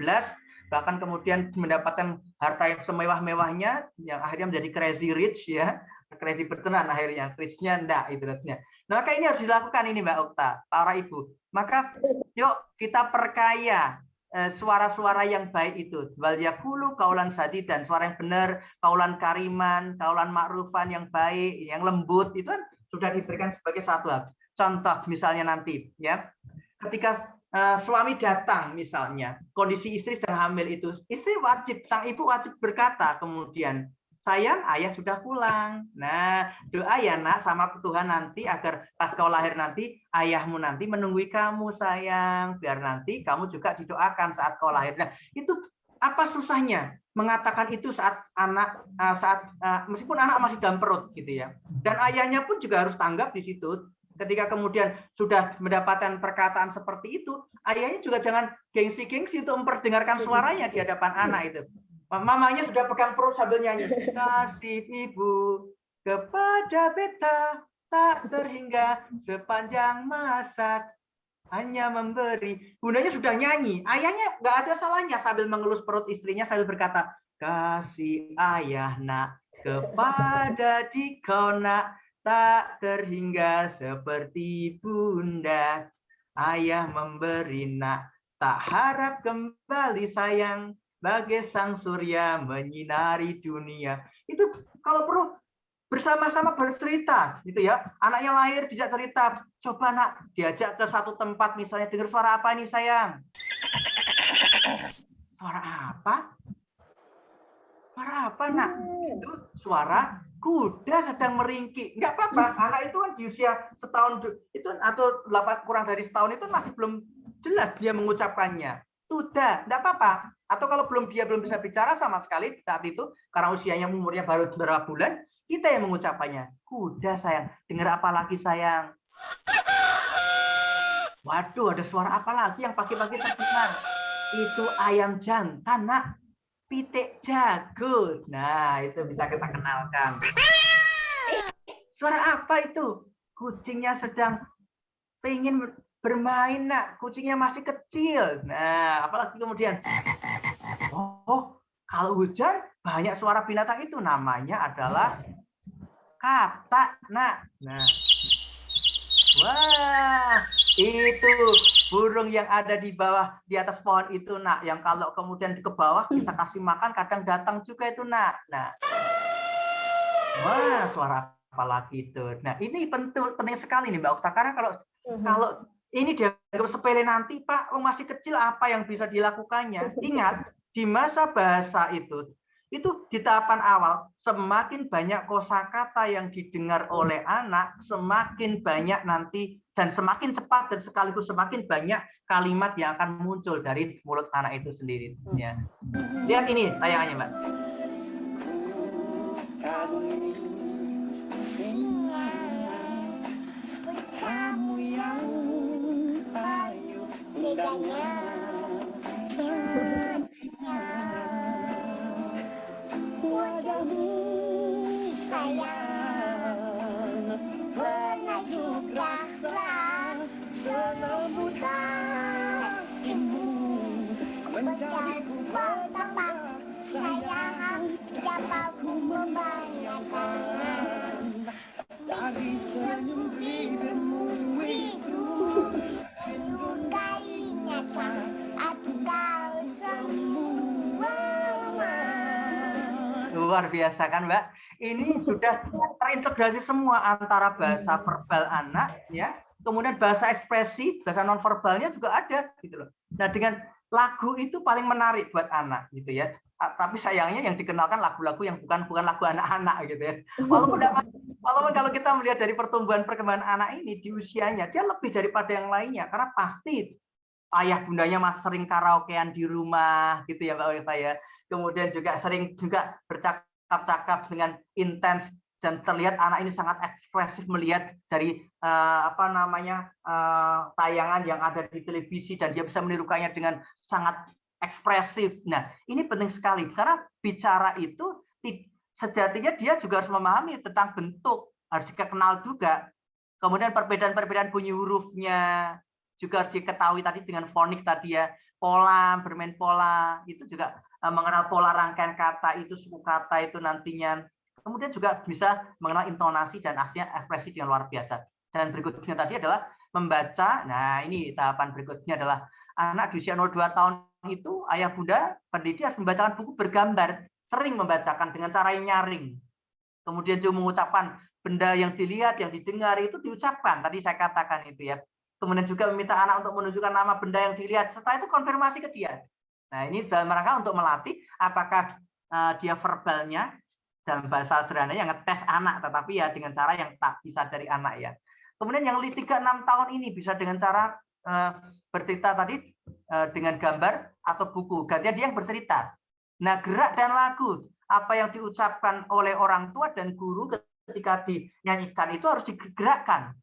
bahkan kemudian mendapatkan harta yang semewah-mewahnya, yang akhirnya menjadi crazy rich ya, crazy bertenan akhirnya, rich-nya enggak ibaratnya. Nah, maka ini harus dilakukan ini Mbak Okta, para ibu. Maka yuk kita perkaya suara-suara yang baik itu. Wal yaqulu qaulan sadidan, suara yang benar, qaulan kariman, qaulan ma'rufan yang baik, yang lembut, itu kan sudah diberikan sebagai satu hal. Contoh misalnya nanti ya, ketika suami datang misalnya, kondisi istri sedang hamil itu, istri wajib, sang ibu wajib berkata kemudian, sayang, ayah sudah pulang. Nah, doa ya nak sama Tuhan nanti agar pas kau lahir nanti, ayahmu nanti menunggui kamu sayang, biar nanti kamu juga didoakan saat kau lahir. Nah, itu apa susahnya mengatakan itu saat meskipun anak masih dalam perut gitu ya. Dan ayahnya pun juga harus tanggap di situ. Ketika kemudian sudah mendapatkan perkataan seperti itu, ayahnya juga jangan gengsi-gengsi untuk memperdengarkan suaranya di hadapan anak itu. Mamanya sudah pegang perut sambil nyanyi. Kasih ibu kepada beta tak terhingga sepanjang masa hanya memberi. Bundanya sudah nyanyi. Ayahnya nggak ada salahnya sambil mengelus perut istrinya sambil berkata, kasih ayah nak kepada dikau nak tak terhingga seperti bunda. Ayah memberi nak tak harap kembali sayang. Bagai sang surya menyinari dunia. Itu kalau perlu bersama-sama bercerita gitu ya. Anaknya lahir dijak cerita, coba nak diajak ke satu tempat misalnya, dengar suara apa nih sayang? Suara apa? Suara apa nak? Itu suara kuda sedang meringkik. Enggak apa-apa, anak itu kan di usia setahun itu atau 8 kurang dari setahun itu masih belum jelas dia mengucapkannya. Sudah, enggak apa-apa. Atau kalau dia belum bisa bicara sama sekali saat itu, karena usianya umurnya baru beberapa bulan, kita yang mengucapkannya. Kuda sayang, dengar apa lagi sayang? Waduh, ada suara apa lagi yang pagi-pagi terdengar? Itu ayam jantan, nak. Pitik jago. Nah, itu bisa kita kenalkan. Suara apa itu? Kucingnya sedang pengen bermain, nak. Kucingnya masih kecil. Nah, apalagi kemudian, oh, kalau hujan banyak suara binatang itu, namanya adalah katak, nak. Nah, wah, itu burung yang ada di bawah, di atas pohon itu, nak. Yang kalau kemudian ke bawah kita kasih makan, kadang datang juga itu, nak. Nah, wah, suara apa lagi itu? Nah, ini penting sekali nih, Mbak Okta, karena kalau ini dianggap sepele nanti, Pak, masih kecil, apa yang bisa dilakukannya? Ingat, di masa bahasa itu di tahapan awal, semakin banyak kosakata yang didengar oleh anak, semakin banyak nanti dan semakin cepat dan sekaligus semakin banyak kalimat yang akan muncul dari mulut anak itu sendiri. Ya. Lihat ini tayangannya, Mbak. Kamu yang ayu bedanya wajahmu sayang pengajuk rasa selembut hatimu mencariku betapa sayang dapaku membayangkan dari senyum bibirmu itu mendugai nyata aku tahu semua. Luar biasa kan, Mbak? Ini sudah terintegrasi semua antara bahasa verbal anak, ya, kemudian bahasa ekspresi, bahasa nonverbalnya juga ada, gitu loh. Nah, dengan lagu itu paling menarik buat anak, gitu ya. Tapi sayangnya yang dikenalkan lagu-lagu yang bukan lagu anak-anak, gitu ya. Walaupun kalau kita melihat dari pertumbuhan perkembangan anak ini di usianya, dia lebih daripada yang lainnya, karena pasti ayah bundanya masih sering karaokean di rumah, gitu ya, Mbak Olivia ya. Kemudian juga sering juga bercakap-cakap dengan intens dan terlihat anak ini sangat ekspresif melihat dari tayangan yang ada di televisi dan dia bisa menirukannya dengan sangat ekspresif. Nah, ini penting sekali karena bicara itu sejatinya dia juga harus memahami tentang bentuk, harus dikenal juga. Kemudian perbedaan-perbedaan bunyi hurufnya juga harus diketahui tadi dengan fonik tadi ya, pola, bermain pola, itu juga mengenal pola rangkaian kata itu, suku kata itu nantinya. Kemudian juga bisa mengenal intonasi dan aslinya ekspresi dengan luar biasa. Dan berikutnya tadi adalah membaca. Nah, ini tahapan berikutnya adalah anak di usia 0-2 tahun itu ayah bunda pendidik harus membacakan buku bergambar, sering membacakan dengan cara yang nyaring. Kemudian juga mengucapkan benda yang dilihat, yang didengar itu diucapkan. Tadi saya katakan itu ya. Kemudian juga meminta anak untuk menunjukkan nama benda yang dilihat. Setelah itu konfirmasi ke dia. Nah, ini dalam rangka untuk melatih apakah dia verbalnya dalam bahasa sederhana yang ngetes anak, tetapi ya dengan cara yang tak bisa dari anak ya. Kemudian yang 3-6 tahun ini bisa dengan cara bercerita tadi dengan gambar atau buku. Gantian dia yang bercerita. Nah, gerak dan lagu, apa yang diucapkan oleh orang tua dan guru ketika dinyanyikan itu harus digerakkan.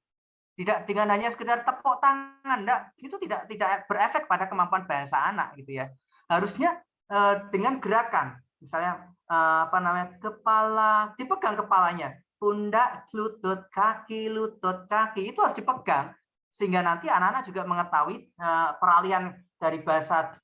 Tidak dengan hanya sekedar tepuk tangan, itu tidak berefek pada kemampuan bahasa anak gitu ya. Harusnya dengan gerakan, misalnya kepala, dipegang kepalanya, pundak, lutut, kaki, itu harus dipegang sehingga nanti anak-anak juga mengetahui peralihan dari bahasa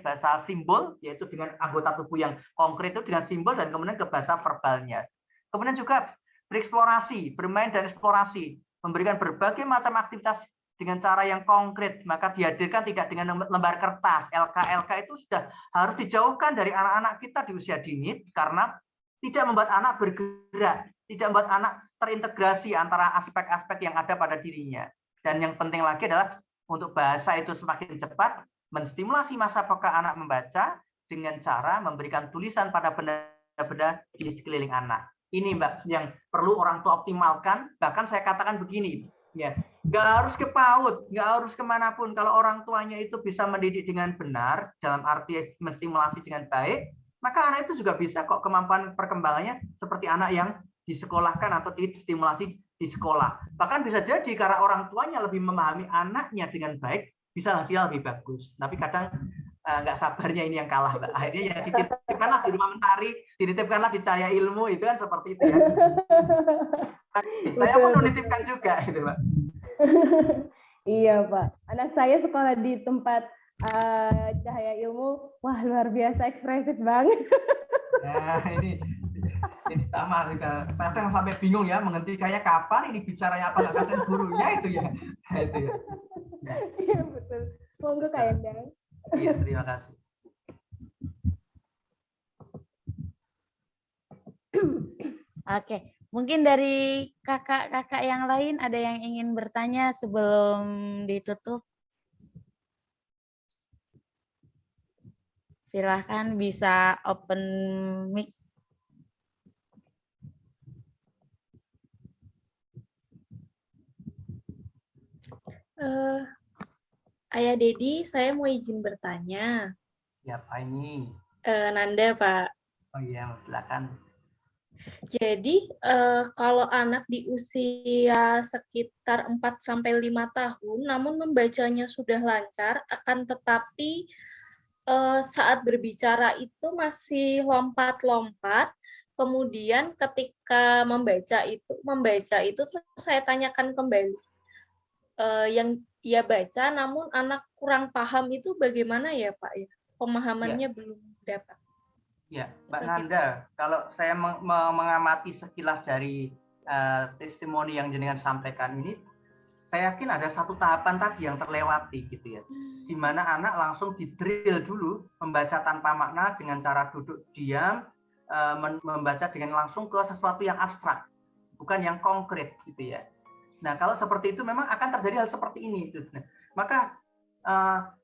bahasa simbol, yaitu dengan anggota tubuh yang konkret itu dengan simbol dan kemudian ke bahasa verbalnya. Kemudian juga bereksplorasi, bermain dan eksplorasi, memberikan berbagai macam aktivitas dengan cara yang konkret, maka dihadirkan tidak dengan lembar kertas. LK itu sudah harus dijauhkan dari anak-anak kita di usia dini karena tidak membuat anak bergerak, tidak membuat anak terintegrasi antara aspek-aspek yang ada pada dirinya. Dan yang penting lagi adalah untuk bahasa itu semakin cepat, menstimulasi masa peka anak membaca dengan cara memberikan tulisan pada benda-benda di sekeliling anak. Ini Mbak yang perlu orang tua optimalkan. Bahkan saya katakan begini, ya, nggak harus ke PAUD, nggak harus kemanapun. Kalau orang tuanya itu bisa mendidik dengan benar, dalam arti menstimulasi dengan baik, maka anak itu juga bisa kok kemampuan perkembangannya seperti anak yang disekolahkan atau distimulasi di sekolah. Bahkan bisa jadi karena orang tuanya lebih memahami anaknya dengan baik, bisa hasil lebih bagus. Tapi kadang nggak sabarnya ini yang kalah, Mbak. Akhirnya ya dititipkanlah di rumah mentari, dititipkanlah di Cahaya Ilmu, itu kan seperti itu ya. Saya pun menitipkan juga gitu, Mbak. Iya, Pak. Anak saya sekolah di tempat Cahaya Ilmu, wah luar biasa ekspresif banget. Nah, ini sama kadang sampai bingung ya, menghentikannya kapan, ini bicaranya apa, nggak kasihan gurunya itu ya. Nah, itu ya. Iya, betul. Monggo Kak Endang. Iya, terima kasih. Oke, mungkin dari kakak-kakak yang lain ada yang ingin bertanya sebelum ditutup? Silahkan bisa open mic. Ayah Dedi, saya mau izin bertanya. Ya, Pak ini. Nanda, Pak. Oh iya, silakan. Jadi, kalau anak di usia sekitar 4-5 tahun, namun membacanya sudah lancar, akan tetapi saat berbicara itu masih lompat-lompat, kemudian ketika membaca itu terus saya tanyakan kembali. Yang ia baca, namun anak kurang paham itu bagaimana ya Pak? Pemahamannya belum dapat. Ya, Mbak Nanda, kalau saya mengamati sekilas dari testimoni yang jenengan sampaikan ini, saya yakin ada satu tahapan tadi yang terlewati gitu ya, di mana anak langsung di-drill dulu membaca tanpa makna dengan cara duduk diam, membaca dengan langsung ke sesuatu yang abstrak, bukan yang konkret gitu ya. Nah, kalau seperti itu memang akan terjadi hal seperti ini. Maka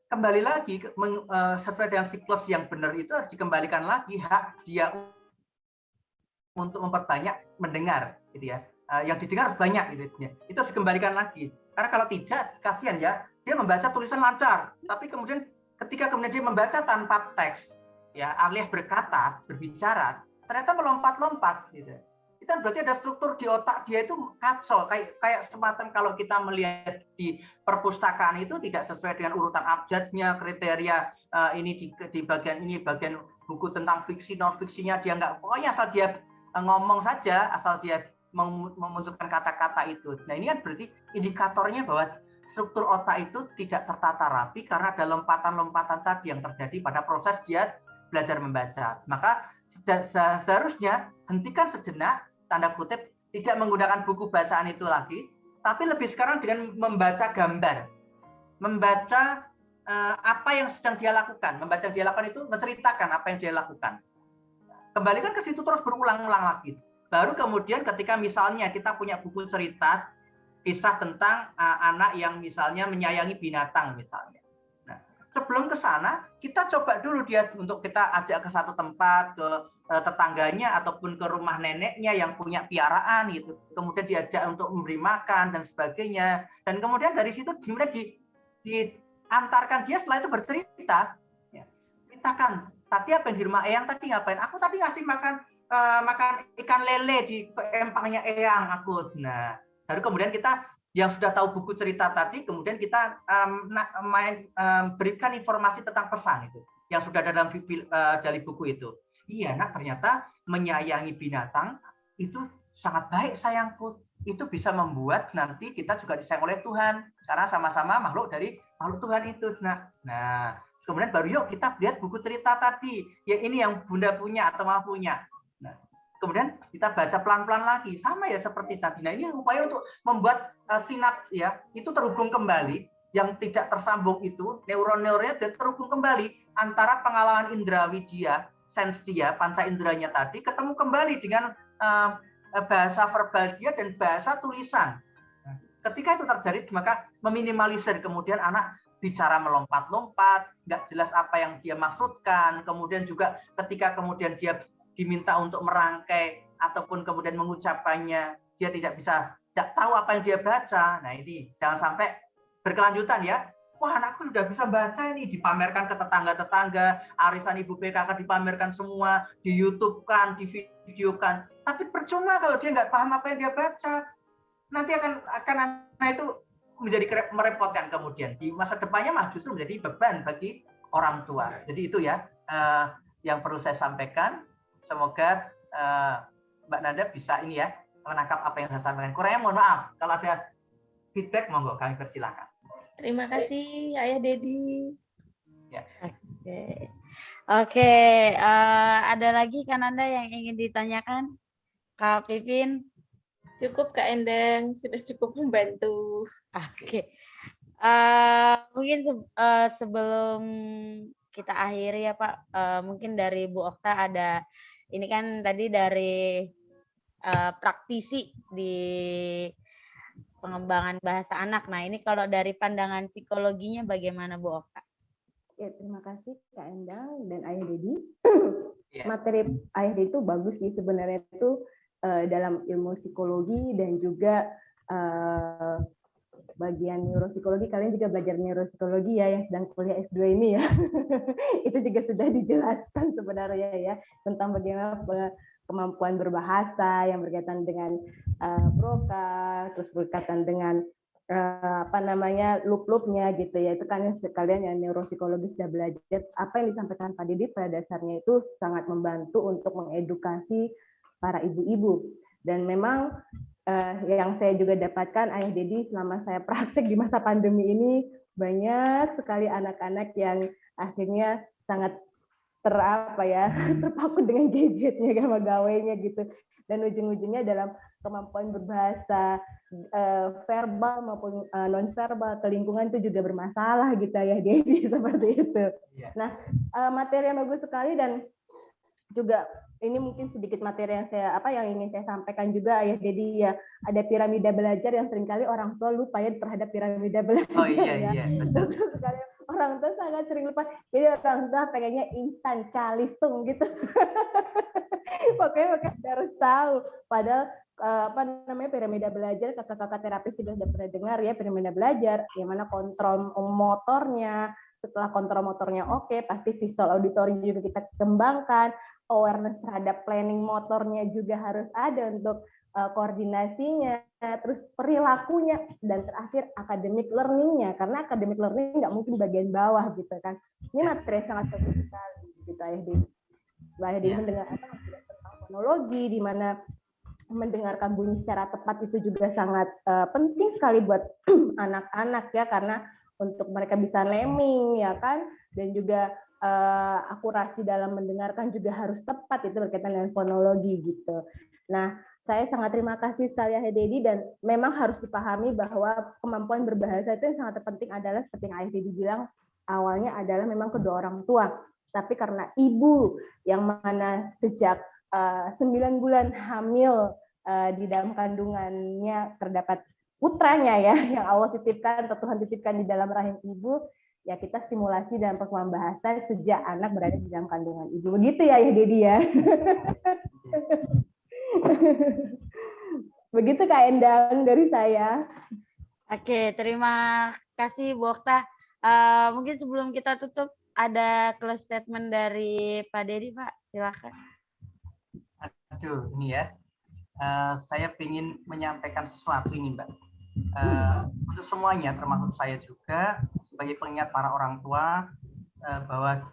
kembali lagi sesuai dengan siklus yang benar itu harus dikembalikan lagi hak dia untuk memperbanyak mendengar, gitu ya. Yang didengar harus banyak, gitu ya. Itu harus dikembalikan lagi. Karena kalau tidak, kasihan ya, dia membaca tulisan lancar, tapi kemudian ketika dia membaca tanpa teks, ya alias berkata, berbicara, ternyata melompat-lompat, gitu. Itu berarti ada struktur di otak dia itu kacau, kayak semacam kalau kita melihat di perpustakaan itu tidak sesuai dengan urutan abjadnya, kriteria ini di bagian ini, bagian buku tentang fiksi, non fiksinya dia nggak, pokoknya asal dia ngomong saja, asal dia memunculkan kata-kata itu. Nah ini kan berarti indikatornya bahwa struktur otak itu tidak tertata rapi karena ada lompatan-lompatan tadi yang terjadi pada proses dia belajar membaca. Maka seharusnya hentikan sejenak, tanda kutip, tidak menggunakan buku bacaan itu lagi, tapi lebih sekarang dengan membaca gambar, membaca apa yang sedang dia lakukan. Membaca yang dia lakukan itu menceritakan apa yang dia lakukan. Kembalikan ke situ terus berulang-ulang lagi. Baru kemudian ketika misalnya kita punya buku cerita, kisah tentang anak yang misalnya menyayangi binatang misalnya. Nah, sebelum ke sana, kita coba dulu dia untuk kita ajak ke satu tempat, ke tetangganya ataupun ke rumah neneknya yang punya piaraan gitu. Kemudian diajak untuk memberi makan dan sebagainya. Dan kemudian dari situ kemudian diantarkan dia setelah itu bercerita. Ya, ceritakan, tadi apa yang di rumah Eyang tadi ngapain? Aku tadi ngasih makan ikan lele di empangnya Eyang aku. Nah, baru kemudian kita yang sudah tahu buku cerita tadi, kemudian kita berikan informasi tentang pesan itu yang sudah ada dalam dari buku itu. Iya, nak, ternyata menyayangi binatang itu sangat baik sayangku. Itu bisa membuat nanti kita juga disayang oleh Tuhan karena sama-sama makhluk dari makhluk Tuhan itu. Nah, kemudian baru yuk kita lihat buku cerita tadi. Ya ini yang Bunda punya atau Mama punya. Nah, kemudian kita baca pelan-pelan lagi. Sama ya seperti tadi. Nah, ini upaya untuk membuat sinaps ya itu terhubung kembali. Yang tidak tersambung itu neuron-neuronnya terhubung kembali antara pengalaman indrawi dia, sense dia, panca inderanya tadi ketemu kembali dengan bahasa verbal dia dan bahasa tulisan. Nah, ketika itu terjadi maka meminimalisir kemudian anak bicara melompat-lompat, nggak jelas apa yang dia maksudkan, kemudian juga ketika kemudian dia diminta untuk merangkai ataupun kemudian mengucapkannya, dia tidak tahu apa yang dia baca. Nah ini jangan sampai berkelanjutan ya. Wah, anakku sudah bisa baca ini, dipamerkan ke tetangga-tetangga, arisan ibu PKK dipamerkan semua, di YouTube-kan, di-videokan. Tapi percuma kalau dia nggak paham apa yang dia baca. Nanti akan anak itu menjadi merepotkan kemudian. Di masa depannya justru menjadi beban bagi orang tua. Jadi itu ya yang perlu saya sampaikan. Semoga Mbak Nanda bisa ini ya menangkap apa yang saya sampaikan. Kurangnya mohon maaf. Kalau ada feedback monggo kami persilakan. Terima kasih Ayah Dedi. Ya. Oke, ada lagi kan Anda yang ingin ditanyakan? Kak Pipin? Cukup Kak Endang, sudah cukup membantu. Oke. Mungkin sebelum kita akhiri ya Pak, mungkin dari Bu Okta ada, ini kan tadi dari praktisi di pengembangan bahasa anak. Nah ini kalau dari pandangan psikologinya bagaimana Bu Okta? Ya, terima kasih Kak Endang dan Ayah Dedi. Ya. Materi Ayah Dedi itu bagus sih sebenarnya itu dalam ilmu psikologi dan juga bagian neuropsikologi. Kalian juga belajar neuropsikologi ya yang sedang kuliah S2 ini ya. Itu juga sudah dijelaskan sebenarnya ya tentang bagaimana kemampuan berbahasa yang berkaitan dengan Broca, terus berkaitan dengan loop-loopnya gitu ya. Itu kan sekalian yang neuropsikologi sudah belajar. Apa yang disampaikan Pak Didi pada dasarnya itu sangat membantu untuk mengedukasi para ibu-ibu. Dan memang yang saya juga dapatkan Ayah Dedi selama saya praktek di masa pandemi ini, banyak sekali anak-anak yang akhirnya sangat terpaku dengan gadgetnya sama gawainya gitu, dan ujung-ujungnya dalam kemampuan berbahasa verbal maupun non verbal ke lingkungan itu juga bermasalah gitu ya Dedi seperti itu. Nah, materi yang bagus sekali, dan juga ini mungkin sedikit materi yang yang ingin saya sampaikan juga ya. Jadi ya ada piramida belajar yang seringkali orang tua lupa ya terhadap piramida belajar. Oh iya iya betul. Sekali orang tua sangat sering lupa. Jadi orang tua pengennya instan calistung gitu. Makanya harus tahu. Padahal piramida belajar, kakak-kakak terapis juga sudah pernah dengar ya piramida belajar, yang mana kontrol motornya. Setelah kontrol motornya oke, pasti visual auditory juga kita kembangkan. Awareness terhadap planning motornya juga harus ada untuk koordinasinya, terus perilakunya, dan terakhir academic learning-nya, karena academic learning nggak mungkin bagian bawah gitu kan. Ini materi yang sangat bagus sekali gitu Ayah Dedi. Ayah Dedi mendengar tentang fonologi, di mana mendengarkan bunyi secara tepat itu juga sangat penting sekali buat anak-anak ya, karena untuk mereka bisa naming ya kan, dan juga akurasi dalam mendengarkan juga harus tepat, itu berkaitan dengan fonologi gitu. Nah, saya sangat terima kasih sekali Ayah Dedi, dan memang harus dipahami bahwa kemampuan berbahasa itu yang sangat terpenting adalah seperti yang Ayah Dedi bilang, awalnya adalah memang kedua orang tua, tapi karena ibu yang mana sejak 9 bulan hamil di dalam kandungannya terdapat putranya ya, yang Allah titipkan atau Tuhan titipkan di dalam rahim ibu, ya kita stimulasi dalam perkembangan bahasa sejak anak berada di dalam kandungan ibu. Begitu ya Ayah Dedi ya. Begitu Kak Endang dari saya. Oke, terima kasih Bu Okta. Mungkin sebelum kita tutup ada close statement dari Pak Dedi, Pak. Silakan. Aduh, ini ya. Saya ingin menyampaikan sesuatu ini, Mbak. Untuk semuanya, termasuk saya juga, sebagai pengingat para orang tua, bahwa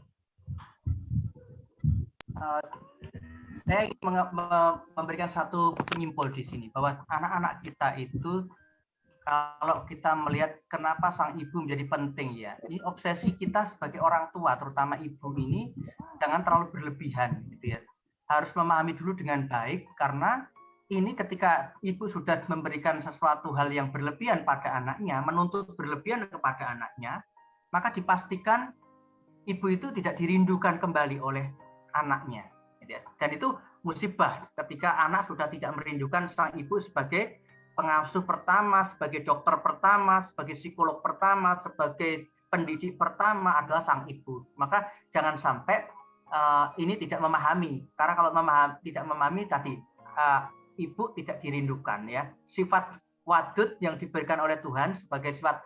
saya ingin memberikan satu penyimpul di sini, bahwa anak-anak kita itu, kalau kita melihat kenapa sang ibu menjadi penting ya, ini obsesi kita sebagai orang tua, terutama ibu ini, jangan terlalu berlebihan, gitu ya. Harus memahami dulu dengan baik, karena ini ketika ibu sudah memberikan sesuatu hal yang berlebihan pada anaknya, menuntut berlebihan kepada anaknya, maka dipastikan ibu itu tidak dirindukan kembali oleh anaknya. Dan itu musibah ketika anak sudah tidak merindukan sang ibu sebagai pengasuh pertama, sebagai dokter pertama, sebagai psikolog pertama, sebagai pendidik pertama adalah sang ibu. Maka jangan sampai ini tidak memahami, karena kalau tidak memahami tadi, ibu tidak dirindukan ya. Sifat wadud yang diberikan oleh Tuhan sebagai sifat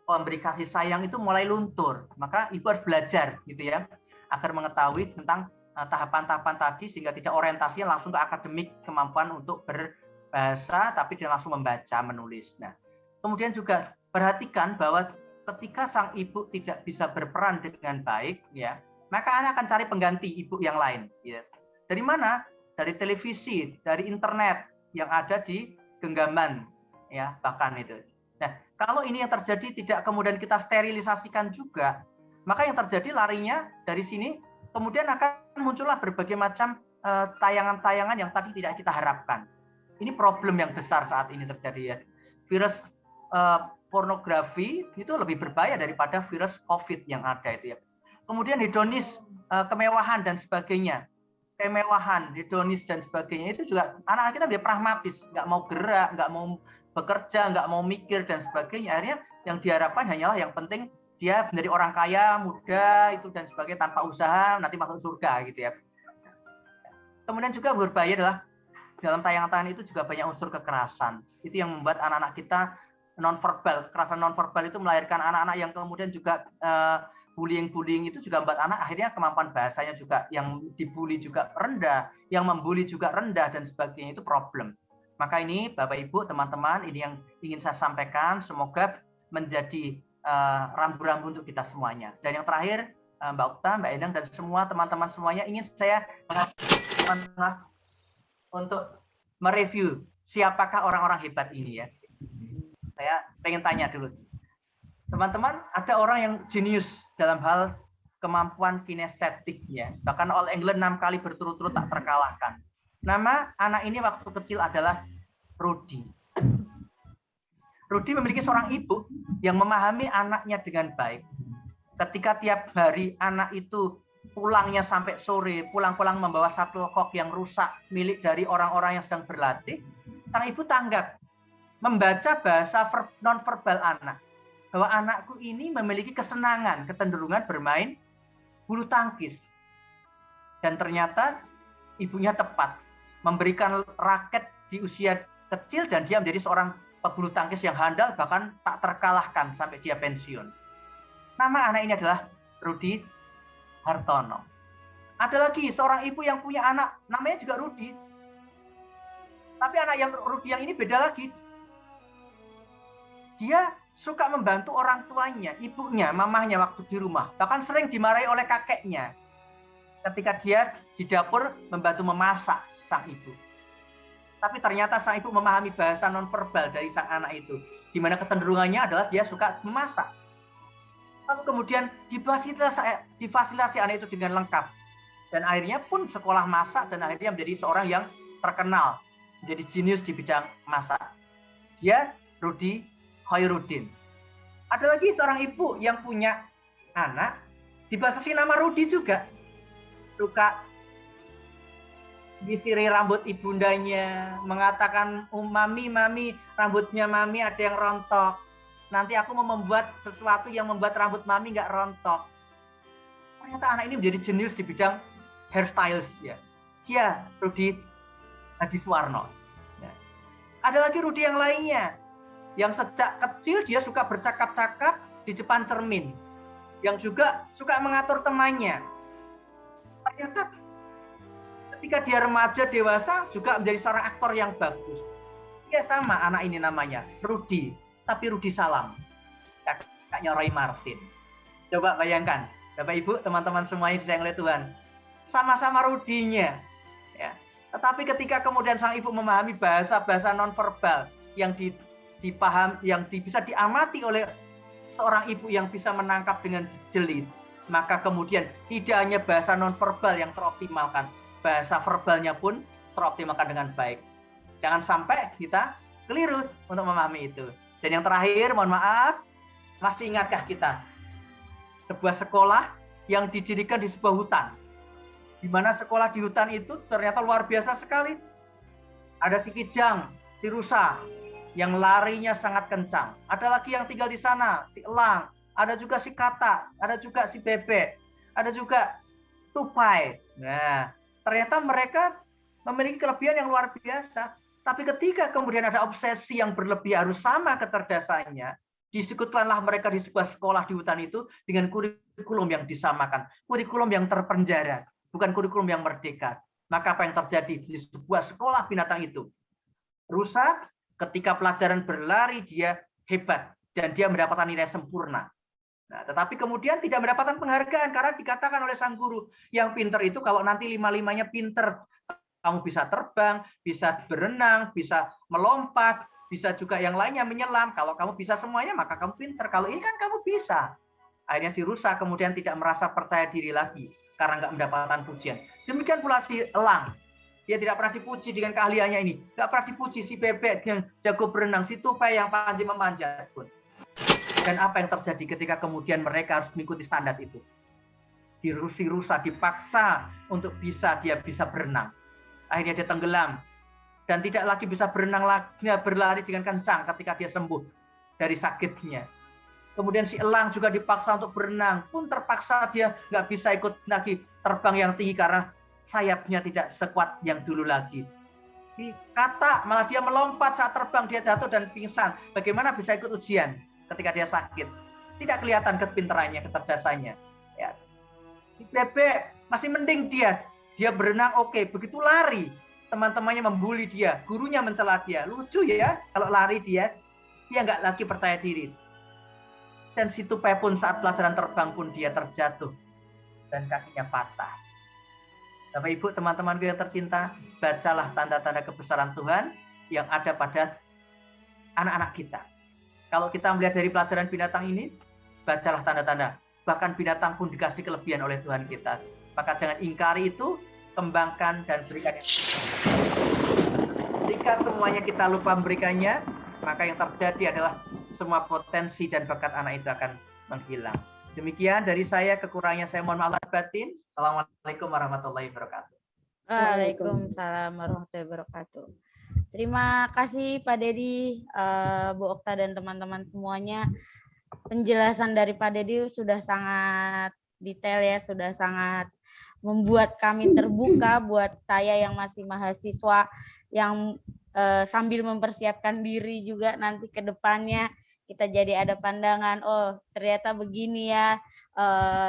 pemberi kasih sayang itu mulai luntur. Maka ibu harus belajar gitu ya, agar mengetahui tentang tahapan-tahapan tadi, sehingga tidak orientasinya langsung ke akademik, kemampuan untuk berbahasa, tapi dia langsung membaca, menulis. Nah, kemudian juga perhatikan bahwa ketika sang ibu tidak bisa berperan dengan baik, ya, maka anak akan cari pengganti ibu yang lain. Ya. Dari mana? Dari televisi, dari internet yang ada di genggaman, ya, bahkan itu. Nah, kalau ini yang terjadi tidak kemudian kita sterilisasikan juga, maka yang terjadi larinya dari sini, kemudian akan muncullah berbagai macam tayangan-tayangan yang tadi tidak kita harapkan. Ini problem yang besar saat ini terjadi, ya. Virus pornografi itu lebih berbahaya daripada virus COVID yang ada itu, ya. Kemudian hedonis, kemewahan dan sebagainya. Kemewahan, hedonis dan sebagainya itu juga anak-anak kita lebih pragmatis, nggak mau gerak, nggak mau bekerja, nggak mau mikir dan sebagainya. Akhirnya yang diharapkan hanyalah yang penting dia menjadi orang kaya, muda itu dan sebagainya tanpa usaha nanti masuk surga gitu, ya. Kemudian juga berbahaya adalah dalam tayangan-tayangan itu juga banyak unsur kekerasan. Itu yang membuat anak-anak kita nonverbal. Kekerasan nonverbal itu melahirkan anak-anak yang kemudian juga bullying itu juga membuat anak akhirnya kemampuan bahasanya juga yang dibully juga rendah, yang membuli juga rendah dan sebagainya, itu problem. Maka ini Bapak Ibu, teman-teman, ini yang ingin saya sampaikan, semoga menjadi rambu-rambu untuk kita semuanya. Dan yang terakhir, Mbak Okta, Mbak Endang dan semua teman-teman semuanya, ingin saya untuk mereview siapakah orang-orang hebat ini, ya. Saya pengen tanya dulu. Teman-teman, ada orang yang jenius dalam hal kemampuan kinestetik, ya. Bahkan All England 6 kali berturut-turut tak terkalahkan. Nama anak ini waktu kecil adalah Rudy. Rudy memiliki seorang ibu yang memahami anaknya dengan baik. Ketika tiap hari anak itu pulangnya sampai sore, pulang-pulang membawa shuttlecock yang rusak milik dari orang-orang yang sedang berlatih, sang ibu tanggap, membaca bahasa nonverbal anak. Bahwa anakku ini memiliki kesenangan, kecenderungan bermain bulu tangkis. Dan ternyata ibunya tepat, memberikan raket di usia kecil dan dia menjadi seorang pebulu tangkis yang handal, bahkan tak terkalahkan sampai dia pensiun. Nama anak ini adalah Rudy Hartono. Ada lagi seorang ibu yang punya anak, namanya juga Rudy. Tapi anak yang Rudy yang ini beda lagi. Dia suka membantu orang tuanya, ibunya, mamahnya waktu di rumah. Bahkan sering dimarahi oleh kakeknya ketika dia di dapur membantu memasak sang ibu. Tapi ternyata sang ibu memahami bahasa nonverbal dari sang anak itu, di mana kecenderungannya adalah dia suka memasak. Lalu kemudian difasilitasi anak itu dengan lengkap. Dan akhirnya pun sekolah masak dan akhirnya menjadi seorang yang terkenal, menjadi jenius di bidang masak. Dia Rudy Khairuddin. Ada lagi seorang ibu yang punya anak, dibatasi nama Rudy juga. Suka disiri rambut ibundanya, mengatakan, mami, rambutnya mami ada yang rontok. Nanti aku mau membuat sesuatu yang membuat rambut mami nggak rontok. Ternyata anak ini menjadi jenius di bidang hairstyles, ya. Dia Rudy Hadiswarno. Ya. Ada lagi Rudy yang lainnya, yang sejak kecil dia suka bercakap-cakap di depan cermin, yang juga suka mengatur temannya. Ternyata ketika dia remaja dewasa juga menjadi seorang aktor yang bagus. Dia sama anak ini namanya Rudy, tapi Rudy Salam, kakaknya Roy Martin. Coba bayangkan, Bapak Ibu, teman-teman semuanya disayang oleh Tuhan, sama-sama Rudy-nya, ya. Tetapi ketika kemudian sang ibu memahami bahasa nonverbal yang bisa diamati oleh seorang ibu yang bisa menangkap dengan jeli, maka kemudian tidak hanya bahasa nonverbal yang teroptimalkan, bahasa verbalnya pun teroptimalkan dengan baik. Jangan sampai kita keliru untuk memahami itu. Dan yang terakhir, mohon maaf, masih ingatkah kita sebuah sekolah yang didirikan di sebuah hutan, di mana sekolah di hutan itu ternyata luar biasa sekali. Ada si Kijang, si Rusa, yang larinya sangat kencang. Ada lagi yang tinggal di sana, si Elang. Ada juga si Kata, ada juga si Bebek, ada juga Tupai. Nah, ternyata mereka memiliki kelebihan yang luar biasa. Tapi ketika kemudian ada obsesi yang berlebih harus sama kecerdasannya, disebutkanlah mereka di sebuah sekolah di hutan itu dengan kurikulum yang disamakan, kurikulum yang terpenjara, bukan kurikulum yang merdeka. Maka apa yang terjadi di sebuah sekolah binatang itu? Rusa ketika pelajaran berlari dia hebat dan dia mendapatkan nilai sempurna. Nah, tetapi kemudian tidak mendapatkan penghargaan karena dikatakan oleh sang guru, yang pinter itu kalau nanti lima-limanya pinter, kamu bisa terbang, bisa berenang, bisa melompat, bisa juga yang lainnya menyelam. Kalau kamu bisa semuanya, maka kamu pinter. Kalau ini kan kamu bisa. Akhirnya si rusa kemudian tidak merasa percaya diri lagi karena nggak mendapatkan pujian. Demikian pula si elang. Dia tidak pernah dipuji dengan keahliannya ini. Nggak pernah dipuji si bebek yang jago berenang, si tupai yang pandai memanjat pun. Dan apa yang terjadi ketika kemudian mereka harus mengikuti standar itu? Si rusa dipaksa untuk dia bisa berenang. Akhirnya dia tenggelam dan tidak lagi bisa berenang lagi, berlari dengan kencang ketika dia sembuh dari sakitnya. Kemudian si elang juga dipaksa untuk berenang, pun terpaksa dia nggak bisa ikut lagi terbang yang tinggi karena sayapnya tidak sekuat yang dulu lagi. Kata malah dia melompat saat terbang, dia jatuh dan pingsan. Bagaimana bisa ikut ujian ketika dia sakit? Tidak kelihatan kepintarannya, kecerdasannya. Ya. Bebek masih mending dia berenang oke. Begitu lari, teman-temannya membuli dia, gurunya mencela dia. Lucu ya, kalau lari dia nggak lagi percaya diri. Dan si tupai pun saat pelajaran terbang pun dia terjatuh dan kakinya patah. Bapak Ibu, teman-temanku yang tercinta, bacalah tanda-tanda kebesaran Tuhan yang ada pada anak-anak kita. Kalau kita melihat dari pelajaran binatang ini, bacalah tanda-tanda. Bahkan binatang pun dikasih kelebihan oleh Tuhan kita. Maka jangan ingkari itu, kembangkan dan berikan. Jika semuanya kita lupa memberikannya, maka yang terjadi adalah semua potensi dan bakat anak itu akan menghilang. Demikian dari saya, kekurangannya saya mohon maaf batin. Assalamualaikum warahmatullahi wabarakatuh. Waalaikumsalam warahmatullahi wabarakatuh. Terima kasih Pak Dedi, Bu Okta dan teman-teman semuanya. Penjelasan dari Pak Dedi sudah sangat detail ya, sudah sangat membuat kami terbuka buat saya yang masih mahasiswa yang sambil mempersiapkan diri juga nanti ke depannya kita jadi ada pandangan, oh ternyata begini ya,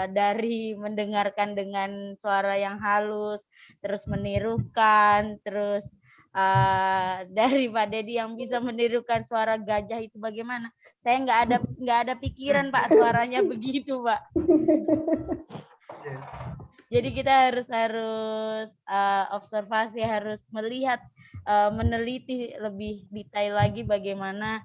dari mendengarkan dengan suara yang halus, terus menirukan, terus dari Pak Dedi yang bisa menirukan suara gajah itu bagaimana? Saya nggak ada pikiran Pak suaranya begitu Pak. Jadi kita harus observasi, harus melihat, meneliti lebih detail lagi bagaimana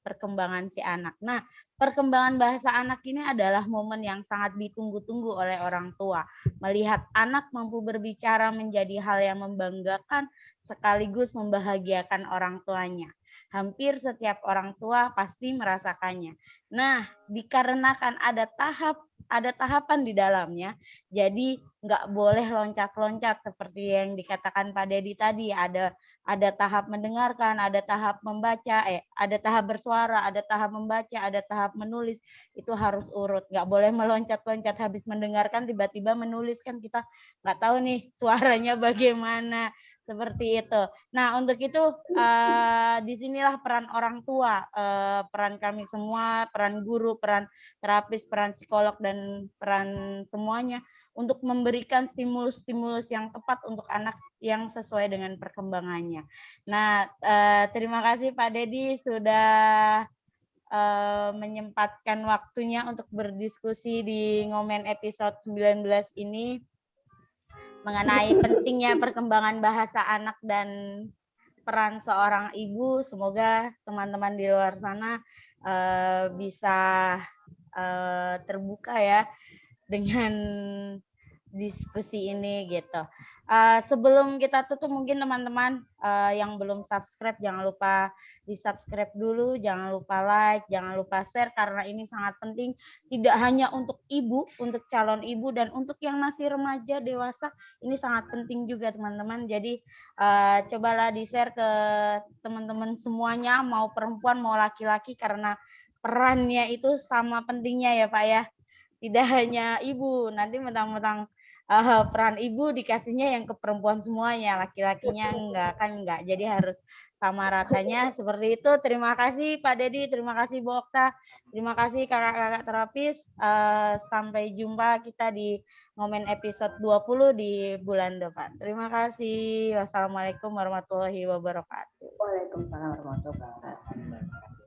perkembangan si anak. Nah, perkembangan bahasa anak ini adalah momen yang sangat ditunggu-tunggu oleh orang tua. Melihat anak mampu berbicara menjadi hal yang membanggakan sekaligus membahagiakan orang tuanya. Hampir setiap orang tua pasti merasakannya. Nah, dikarenakan ada tahapan di dalamnya, jadi nggak boleh loncat-loncat seperti yang dikatakan Pak Dedi tadi. Ada tahap mendengarkan, ada tahap membaca, ada tahap bersuara, ada tahap membaca, ada tahap menulis. Itu harus urut, nggak boleh meloncat-loncat habis mendengarkan tiba-tiba menulis, kan kita nggak tahu nih suaranya bagaimana, seperti itu. Nah, untuk itu disinilah peran orang tua, peran kami semua, peran guru, peran terapis, peran psikolog, dan peran semuanya untuk memberikan stimulus-stimulus yang tepat untuk anak yang sesuai dengan perkembangannya. Nah, terima kasih Pak Dedi sudah menyempatkan waktunya untuk berdiskusi di Ngomen episode 19 ini mengenai pentingnya perkembangan bahasa anak dan peran seorang ibu. Semoga teman-teman di luar sana bisa terbuka ya dengan diskusi ini gitu. Sebelum kita tutup, mungkin teman-teman yang belum subscribe jangan lupa di subscribe dulu, jangan lupa like, jangan lupa share karena ini sangat penting tidak hanya untuk ibu, untuk calon ibu, dan untuk yang masih remaja dewasa ini sangat penting juga teman-teman. Jadi cobalah di share ke teman-teman semuanya, mau perempuan mau laki-laki, karena perannya itu sama pentingnya ya Pak ya. Tidak hanya ibu, nanti mentang-mentang peran ibu dikasihnya yang ke perempuan semuanya, laki-lakinya enggak. Jadi harus sama ratanya seperti itu. Terima kasih Pak Dedi, terima kasih Bu Okta, terima kasih kakak-kakak terapis. Sampai jumpa kita di Ngomen episode 20 di bulan depan. Terima kasih. Wassalamualaikum warahmatullahi wabarakatuh. Waalaikumsalam warahmatullahi wabarakatuh.